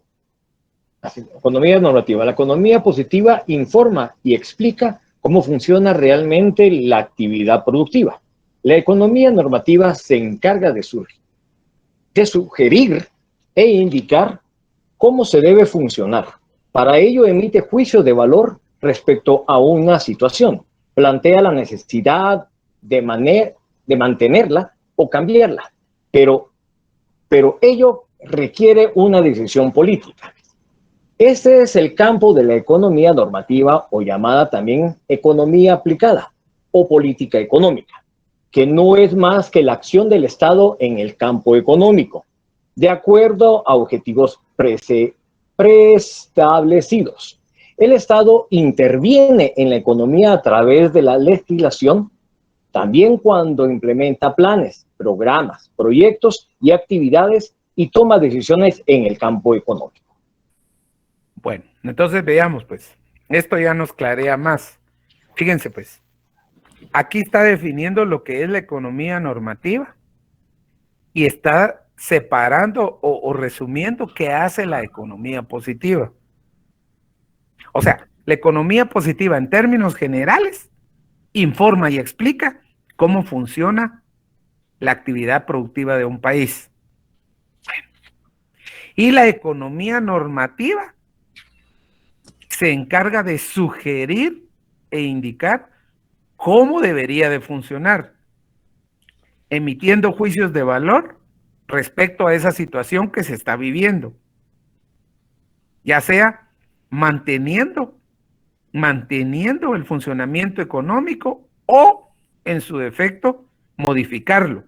normativa. La economía positiva informa y explica cómo funciona realmente la actividad productiva. La economía normativa se encarga de sugerir e indicar cómo se debe funcionar. Para ello emite juicios de valor respecto a una situación. Plantea la necesidad de mantenerla o cambiarla, pero ello requiere una decisión política. Este es el campo de la economía normativa, o llamada también economía aplicada o política económica, que no es más que la acción del Estado en el campo económico, de acuerdo a objetivos preestablecidos. El Estado interviene en la economía a través de la legislación, también cuando implementa planes, programas, proyectos y actividades y toma decisiones en el campo económico. Bueno, entonces veamos pues, esto ya nos clarea más. Fíjense pues, aquí está definiendo lo que es la economía normativa y está separando o resumiendo qué hace la economía positiva. O sea, la economía positiva en términos generales informa y explica cómo funciona la actividad productiva de un país. Y la economía normativa se encarga de sugerir e indicar cómo debería de funcionar, emitiendo juicios de valor respecto a esa situación que se está viviendo, ya sea manteniendo el funcionamiento económico o, en su defecto, modificarlo.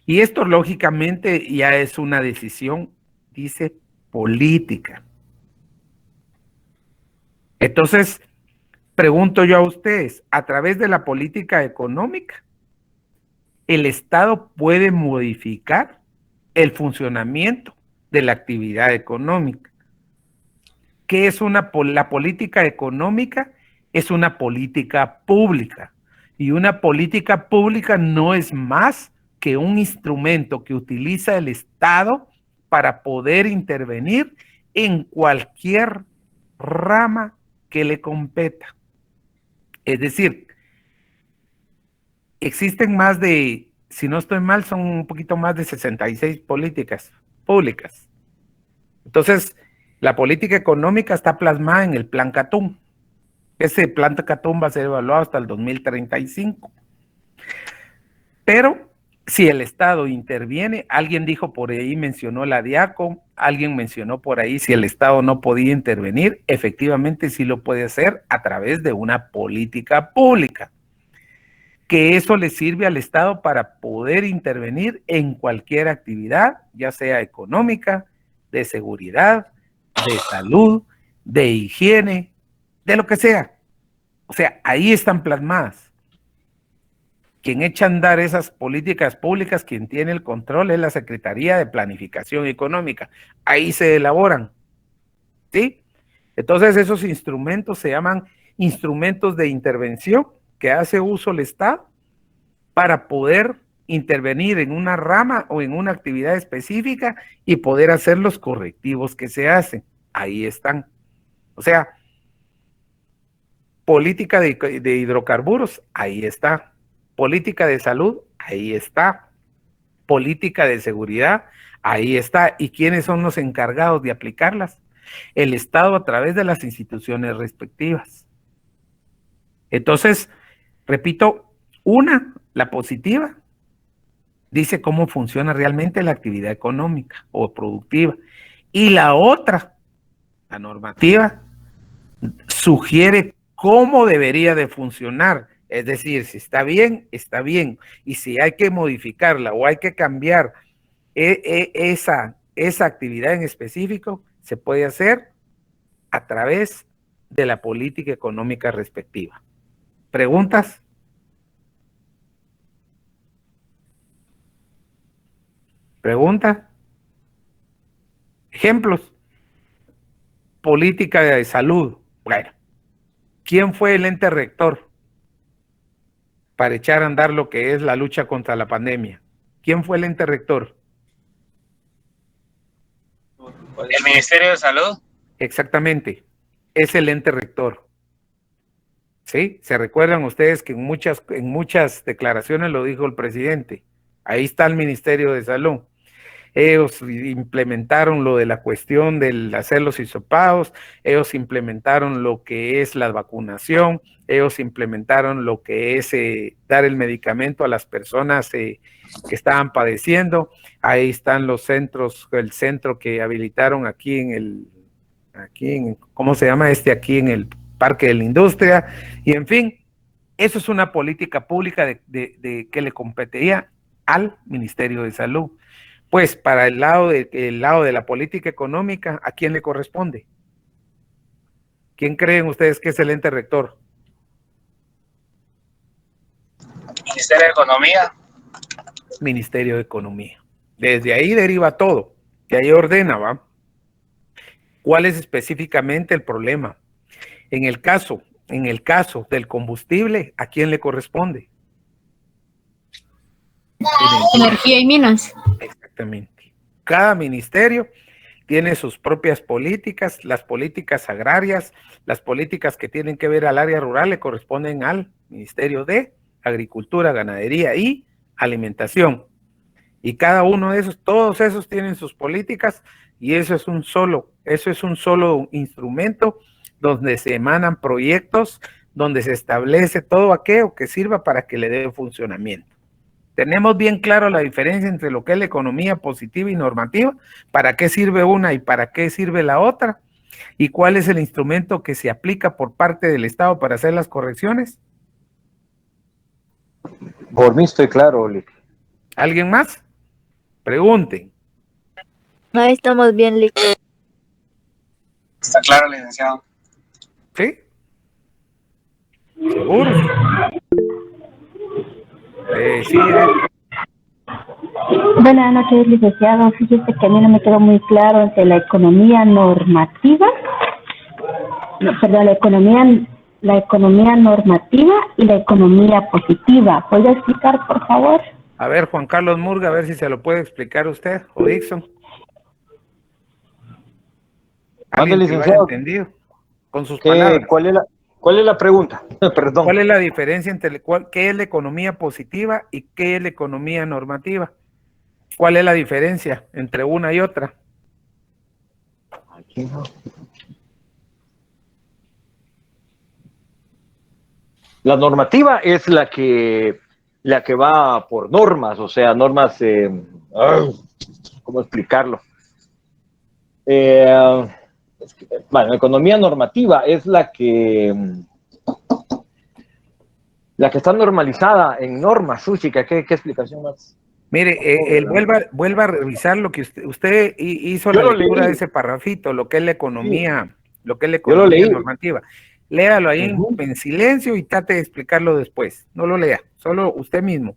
Y esto lógicamente ya es una decisión, dice, política. Entonces, pregunto yo a ustedes, a través de la política económica, ¿el Estado puede modificar el funcionamiento de la actividad económica? ¿Qué es la política económica? Es una política pública. Y una política pública no es más que un instrumento que utiliza el Estado para poder intervenir en cualquier rama que le competa. Es decir, existen más de, si no estoy mal, son un poquito más de 66 políticas públicas. Entonces, la política económica está plasmada en el Plan Catún. Ese Plan Catún va a ser evaluado hasta el 2035. Pero si el Estado interviene, alguien dijo por ahí, mencionó la DIACO, alguien mencionó por ahí si el Estado no podía intervenir, efectivamente sí lo puede hacer a través de una política pública, que eso le sirve al Estado para poder intervenir en cualquier actividad, ya sea económica, de seguridad, de salud, de higiene, de lo que sea. O sea, ahí están plasmadas. Quien echa a andar esas políticas públicas, quien tiene el control, es la Secretaría de Planificación Económica. Ahí se elaboran, ¿sí? Entonces esos instrumentos se llaman instrumentos de intervención que hace uso el Estado para poder intervenir en una rama o en una actividad específica y poder hacer los correctivos que se hacen. Ahí están. O sea, política de hidrocarburos, ahí está. Política de salud, ahí está. Política de seguridad, ahí está. ¿Y quiénes son los encargados de aplicarlas? El Estado a través de las instituciones respectivas. Entonces, repito, la positiva, dice cómo funciona realmente la actividad económica o productiva. Y la otra, la normativa, sugiere cómo debería de funcionar. Es decir, si está bien, está bien. Y si hay que modificarla o hay que cambiar esa actividad en específico, se puede hacer a través de la política económica respectiva. ¿Preguntas? ¿Pregunta? Ejemplos. Política de salud. Bueno, ¿quién fue el ente rector para echar a andar lo que es la lucha contra la pandemia? ¿Quién fue el ente rector? ¿El Ministerio de Salud? Exactamente, es el ente rector. ¿Sí? ¿Se recuerdan ustedes que en muchas declaraciones lo dijo el presidente? Ahí está el Ministerio de Salud. Ellos implementaron lo de la cuestión del hacer los hisopados, ellos implementaron lo que es la vacunación, ellos implementaron lo que es dar el medicamento a las personas que estaban padeciendo. Ahí están los centros, el centro que habilitaron aquí ¿cómo se llama aquí en el Parque de la Industria? Y en fin, eso es una política pública que le competiría al Ministerio de Salud. Pues para el lado de la política económica, ¿a quién le corresponde? ¿Quién creen ustedes que es el ente rector? Ministerio de Economía. Ministerio de Economía. Desde ahí deriva todo, de ahí ordena, ¿va? ¿Cuál es específicamente el problema? En el caso del combustible, ¿a quién le corresponde? Energía y minas. Exactamente. Cada ministerio tiene sus propias políticas, las políticas agrarias, las políticas que tienen que ver al área rural le corresponden al Ministerio de Agricultura, Ganadería y Alimentación. Y cada uno de esos, todos esos tienen sus políticas y eso es un solo instrumento donde se emanan proyectos, donde se establece todo aquello que sirva para que le dé funcionamiento. Tenemos bien claro la diferencia entre lo que es la economía positiva y normativa, para qué sirve una y para qué sirve la otra, y cuál es el instrumento que se aplica por parte del Estado para hacer las correcciones. Por mí estoy claro, Oli. ¿Alguien más? Pregunten. Ahí estamos bien, Lick. Está claro, licenciado. ¿Sí? ¿Seguro? Sí. Buenas noches, licenciado. Fíjese que a mí no me quedó muy claro entre la economía normativa, la economía normativa y la economía positiva. ¿Puede explicar, por favor? A ver, Juan Carlos Murga, a ver si se lo puede explicar usted, o Dixon. ¿Alguien licenciado? Entendido, con sus palabras. ¿Cuál es la pregunta? Perdón. ¿Cuál es la diferencia entre qué es la economía positiva y qué es la economía normativa? ¿Cuál es la diferencia entre una y otra? La normativa es la que va por normas, o sea, normas, ¿cómo explicarlo? Bueno, la economía normativa es la que está normalizada en normas. Chica, ¿qué explicación más? Mire, vuelva a revisar lo que usted hizo, la lectura de ese parrafito, lo que es la economía, normativa. Léalo ahí en silencio y trate de explicarlo después. No lo lea, solo usted mismo.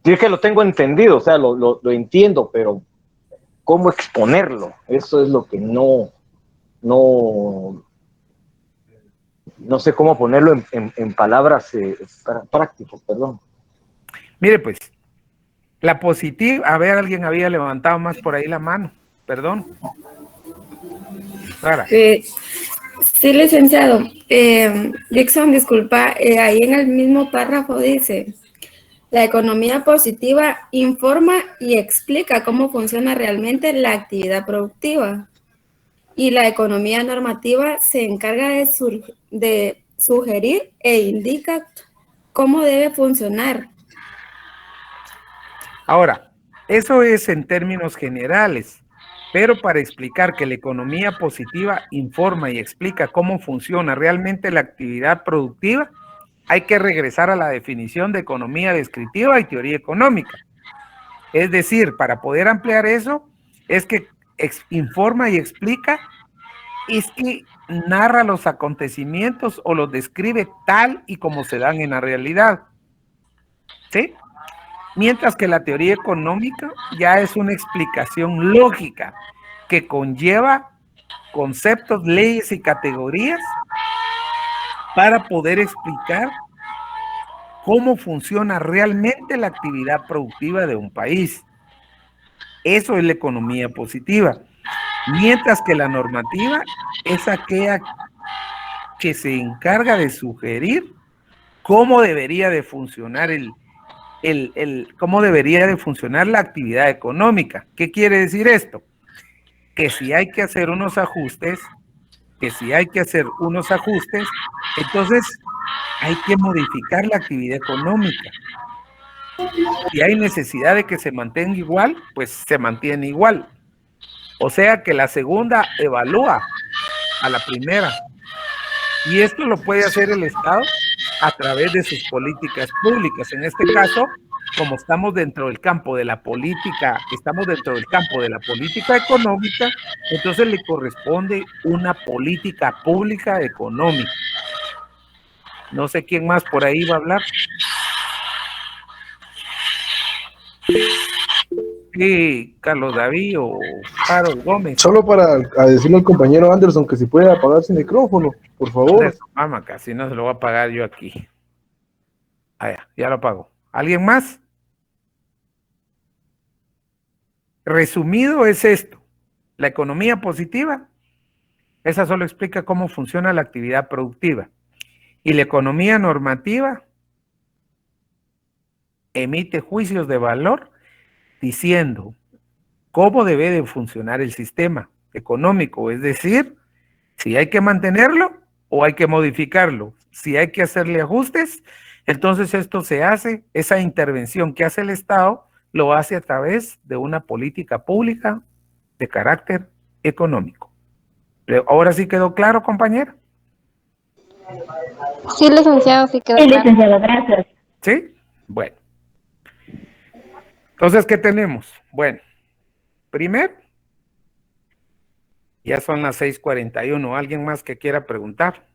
Sí, es que lo tengo entendido, o sea, lo entiendo, pero ¿cómo exponerlo? Eso es lo que no sé cómo ponerlo en palabras prácticas, perdón. Mire, pues, La positiva, a ver, alguien había levantado más por ahí la mano, perdón. Sara. Sí, licenciado. Dixon, disculpa, ahí en el mismo párrafo dice, la economía positiva informa y explica cómo funciona realmente la actividad productiva. Y la economía normativa se encarga de sugerir e indica cómo debe funcionar. Ahora, eso es en términos generales, pero para explicar que la economía positiva informa y explica cómo funciona realmente la actividad productiva, hay que regresar a la definición de economía descriptiva y teoría económica. Es decir, para poder ampliar eso, es que informa y explica, es que narra los acontecimientos o los describe tal y como se dan en la realidad. ¿Sí? Mientras que la teoría económica ya es una explicación lógica que conlleva conceptos, leyes y categorías para poder explicar cómo funciona realmente la actividad productiva de un país. Eso es la economía positiva. Mientras que la normativa es aquella que se encarga de sugerir cómo debería de funcionar cómo debería de funcionar la actividad económica. ¿Qué quiere decir esto? Que si hay que hacer unos ajustes, entonces hay que modificar la actividad económica. Si hay necesidad de que se mantenga igual, pues se mantiene igual. O sea que la segunda evalúa a la primera. Y esto lo puede hacer el Estado a través de sus políticas públicas. En este caso, como estamos dentro del campo de la política, económica, entonces le corresponde una política pública económica. No sé quién más por ahí va a hablar. Sí, Carlos David o Harold Gómez. Solo para decirle al compañero Anderson que si puede apagar su micrófono, por favor. Vamos acá, si no se lo voy a apagar yo aquí. Ya lo apago. ¿Alguien más? Resumido es esto. La economía positiva, esa solo explica cómo funciona la actividad productiva. Y la economía normativa emite juicios de valor diciendo cómo debe de funcionar el sistema económico, es decir, si hay que mantenerlo o hay que modificarlo, si hay que hacerle ajustes, entonces esto se hace, esa intervención que hace el Estado, lo hace a través de una política pública de carácter económico. ¿Ahora sí quedó claro, compañera? Sí, licenciado, sí quedó Sí, claro. licenciado, gracias. ¿Sí? Bueno. Entonces, ¿qué tenemos? Bueno, primero, ya son las 6:41. ¿Alguien más que quiera preguntar?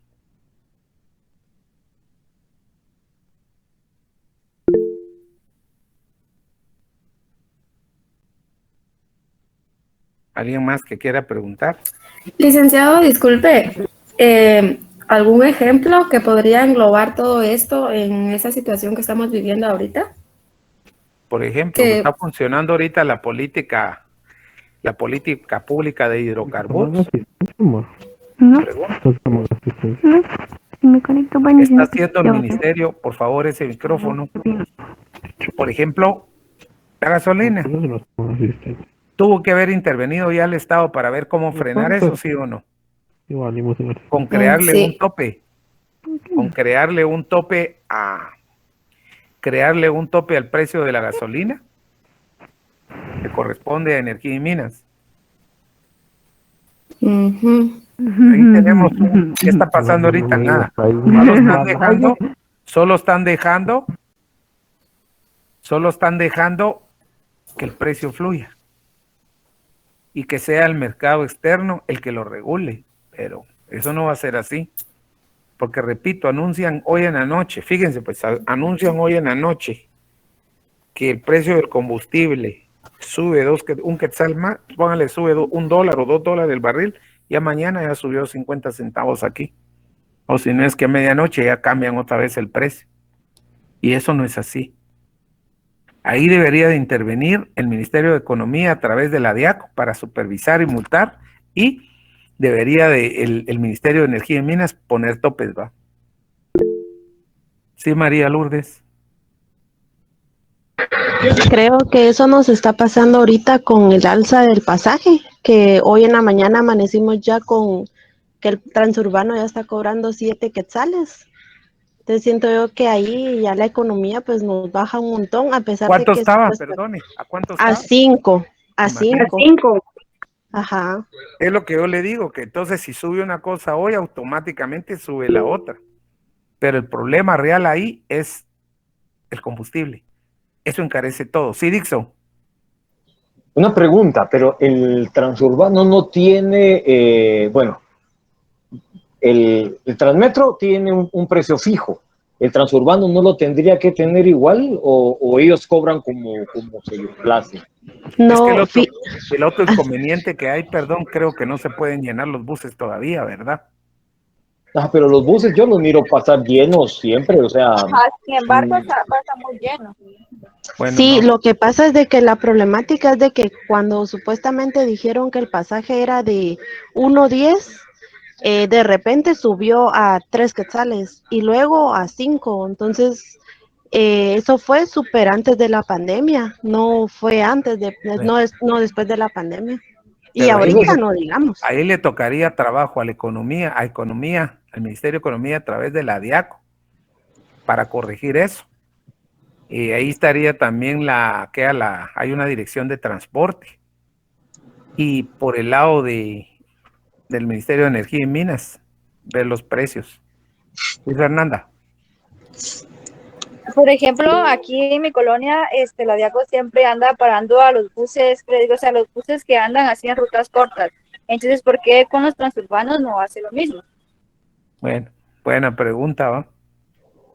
¿Alguien más que quiera preguntar? Licenciado, disculpe, ¿algún ejemplo que podría englobar todo esto en esa situación que estamos viviendo ahorita? Por ejemplo, está funcionando ahorita la política pública de hidrocarburos. ¿Qué está haciendo el ministerio? Por favor, ese micrófono. Por ejemplo, la gasolina. ¿Tuvo que haber intervenido ya el Estado para ver cómo frenar eso, sí o no? Con crearle un tope. Con crearle un tope al precio de la gasolina que corresponde a Energía y Minas. Ahí tenemos ¿qué está pasando ahorita? Nada. Solo están dejando que el precio fluya y que sea el mercado externo el que lo regule, pero eso no va a ser así, porque repito, anuncian hoy en la noche, fíjense pues, anuncian hoy en la noche que el precio del combustible sube un quetzal más, póngale, sube $1 o $2 el barril, ya mañana ya subió 50 centavos aquí, o si no es que a medianoche ya cambian otra vez el precio, y eso no es así. Ahí debería de intervenir el Ministerio de Economía a través de la DIACO para supervisar y multar, y debería de el Ministerio de Energía y Minas poner topes, ¿va? Sí, María Lourdes. Creo que eso nos está pasando ahorita con el alza del pasaje, que hoy en la mañana amanecimos ya con que el transurbano ya está cobrando 7 quetzales. Entonces siento yo que ahí ya la economía pues nos baja un montón, a pesar de ¿Cuánto que estaba? Perdone, ¿a cuánto a estaba? 5, a Imagínate. 5. Ajá. Es lo que yo le digo, que entonces si sube una cosa hoy, automáticamente sube la otra. Pero el problema real ahí es el combustible. Eso encarece todo. Sí, Dixon. Una pregunta, pero el transurbano no tiene, bueno, el Transmetro tiene un precio fijo. ¿El transurbano no lo tendría que tener igual o ellos cobran como se les place? Es que el otro inconveniente que hay, perdón, creo que no se pueden llenar los buses todavía, ¿verdad? Ah, pero los buses yo los miro pasar llenos siempre, o sea... Sin embargo, pasa muy lleno. Bueno, sí, no. lo que pasa es de que la problemática es de que cuando supuestamente dijeron que el pasaje era de 1.10, de repente subió a 3 quetzales y luego a 5. Entonces, eso fue súper antes de la pandemia, no fue antes de, no después de la pandemia. Y Pero ahorita no digamos. ahí le tocaría trabajo a la economía, al Ministerio de Economía a través de la DIACO para corregir eso. Y ahí estaría también hay una dirección de transporte. Y por el lado del Ministerio de Energía y Minas, ver los precios. ¿Sí, Fernanda? Por ejemplo, aquí en mi colonia, la DIACO siempre anda parando a los buses, o sea, los buses que andan así en rutas cortas. Entonces, ¿por qué con los transurbanos no hace lo mismo? Bueno, buena pregunta, ¿va?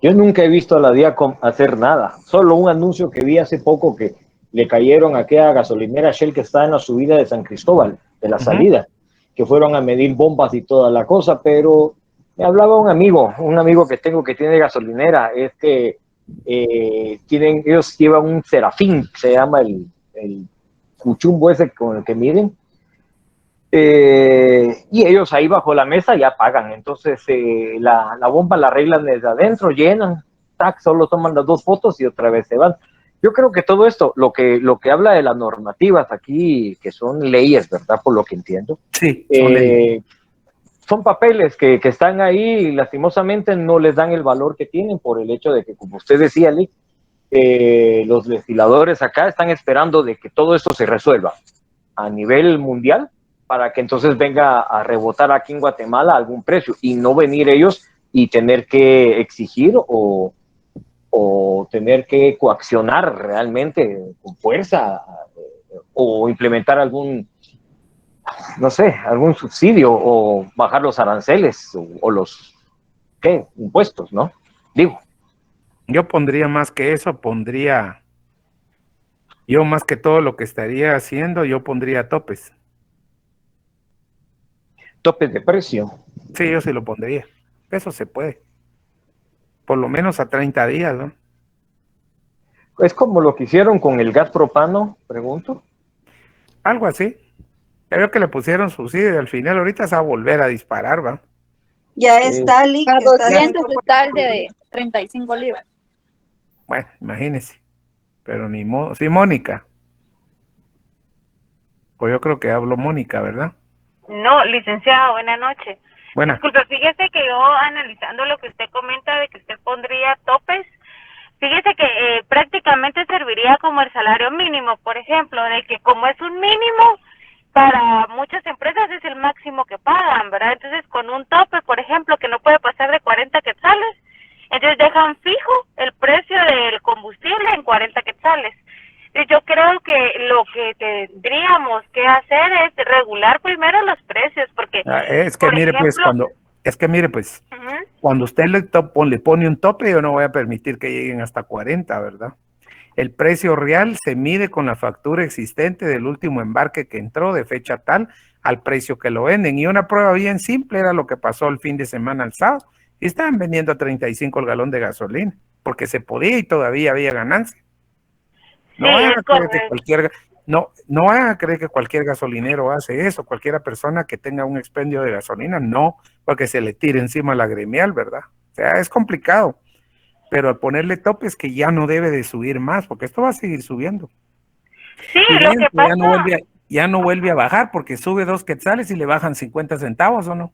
Yo nunca he visto a la DIACO hacer nada. Solo un anuncio que vi hace poco que le cayeron a aquella gasolinera Shell que está en la subida de San Cristóbal, de la salida, que fueron a medir bombas y toda la cosa, pero me hablaba un amigo que tengo que tiene gasolinera, es que ellos llevan un Serafín, se llama el cuchumbo ese con el que miden, y ellos ahí bajo la mesa ya pagan, entonces la bomba la arreglan desde adentro, llenan, tac, solo toman las 2 fotos y otra vez se van. Yo creo que todo esto, lo que habla de las normativas aquí, que son leyes, ¿verdad? Por lo que entiendo. Sí, son leyes. Son papeles que están ahí y lastimosamente no les dan el valor que tienen por el hecho de que, como usted decía, Lick, los legisladores acá están esperando de que todo esto se resuelva a nivel mundial para que entonces venga a rebotar aquí en Guatemala algún precio y no venir ellos y tener que exigir o tener que coaccionar realmente con fuerza o implementar algún subsidio o bajar los aranceles o los impuestos, ¿no? Digo. Yo pondría más que eso, yo más que todo lo que estaría haciendo, yo pondría topes. ¿Topes de precio? Sí, yo sí lo pondría. Eso se puede. Por lo menos a 30 días, ¿no? ¿Es como lo que hicieron con el gas propano, pregunto? Algo así. Ya veo que le pusieron subsidio y al final ahorita se va a volver a disparar, ¿va? Ya está, Lick. A 200 está el de 35 libras. Bueno, imagínese. Pero ni modo. Sí, Mónica. Pues yo creo que habló Mónica, ¿verdad? No, licenciado, buenas noches. Buena. Disculpe, fíjese que yo analizando lo que usted comenta de que usted pondría topes, fíjese que prácticamente serviría como el salario mínimo, por ejemplo, de que como es un mínimo, para muchas empresas es el máximo que pagan, ¿verdad? Entonces con un tope, por ejemplo, que no puede pasar de 40 quetzales, entonces dejan fijo el precio del combustible en 40 quetzales. Yo creo que lo que tendríamos que hacer es regular primero los precios, porque es que mire, ejemplo, cuando usted le pone un tope, yo no voy a permitir que lleguen hasta 40, ¿verdad? El precio real se mide con la factura existente del último embarque que entró de fecha tal al precio que lo venden. Y una prueba bien simple era lo que pasó el fin de semana el sábado. Y estaban vendiendo a 35 el galón de gasolina, porque se podía y todavía había ganancia. No Sí, vayan es a creer que correcto. no vayan a creer que cualquier gasolinero hace eso, cualquiera persona que tenga un expendio de gasolina, no, porque se le tire encima la gremial, ¿verdad? O sea, es complicado, pero al ponerle topes que ya no debe de subir más, porque esto va a seguir subiendo. Sí, Y lo que pasa, ya no vuelve a bajar, porque sube 2 quetzales y le bajan 50 centavos, ¿o no?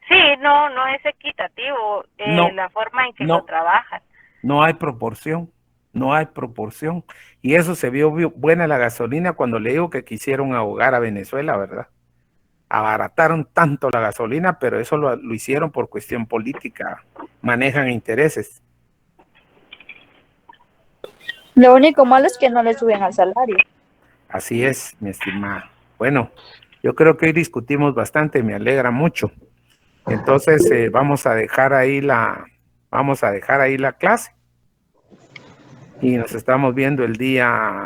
sí, no es equitativo No, la forma en que no. lo trabajan. No hay proporción, no hay proporción. Y eso se vio buena la gasolina cuando le digo que quisieron ahogar a Venezuela, ¿verdad? Abarataron tanto la gasolina, pero eso lo hicieron por cuestión política, manejan intereses. Lo único malo es que no le suben al salario. Así es, mi estimada. Bueno, yo creo que hoy discutimos bastante, me alegra mucho. Entonces vamos a dejar ahí la clase y nos estamos viendo el día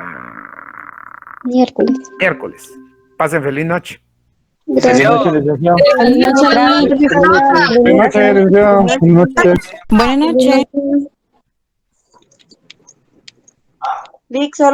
miércoles. Pasen feliz noche. Feliz noche, licenciado. Buenas noches. Vic, solo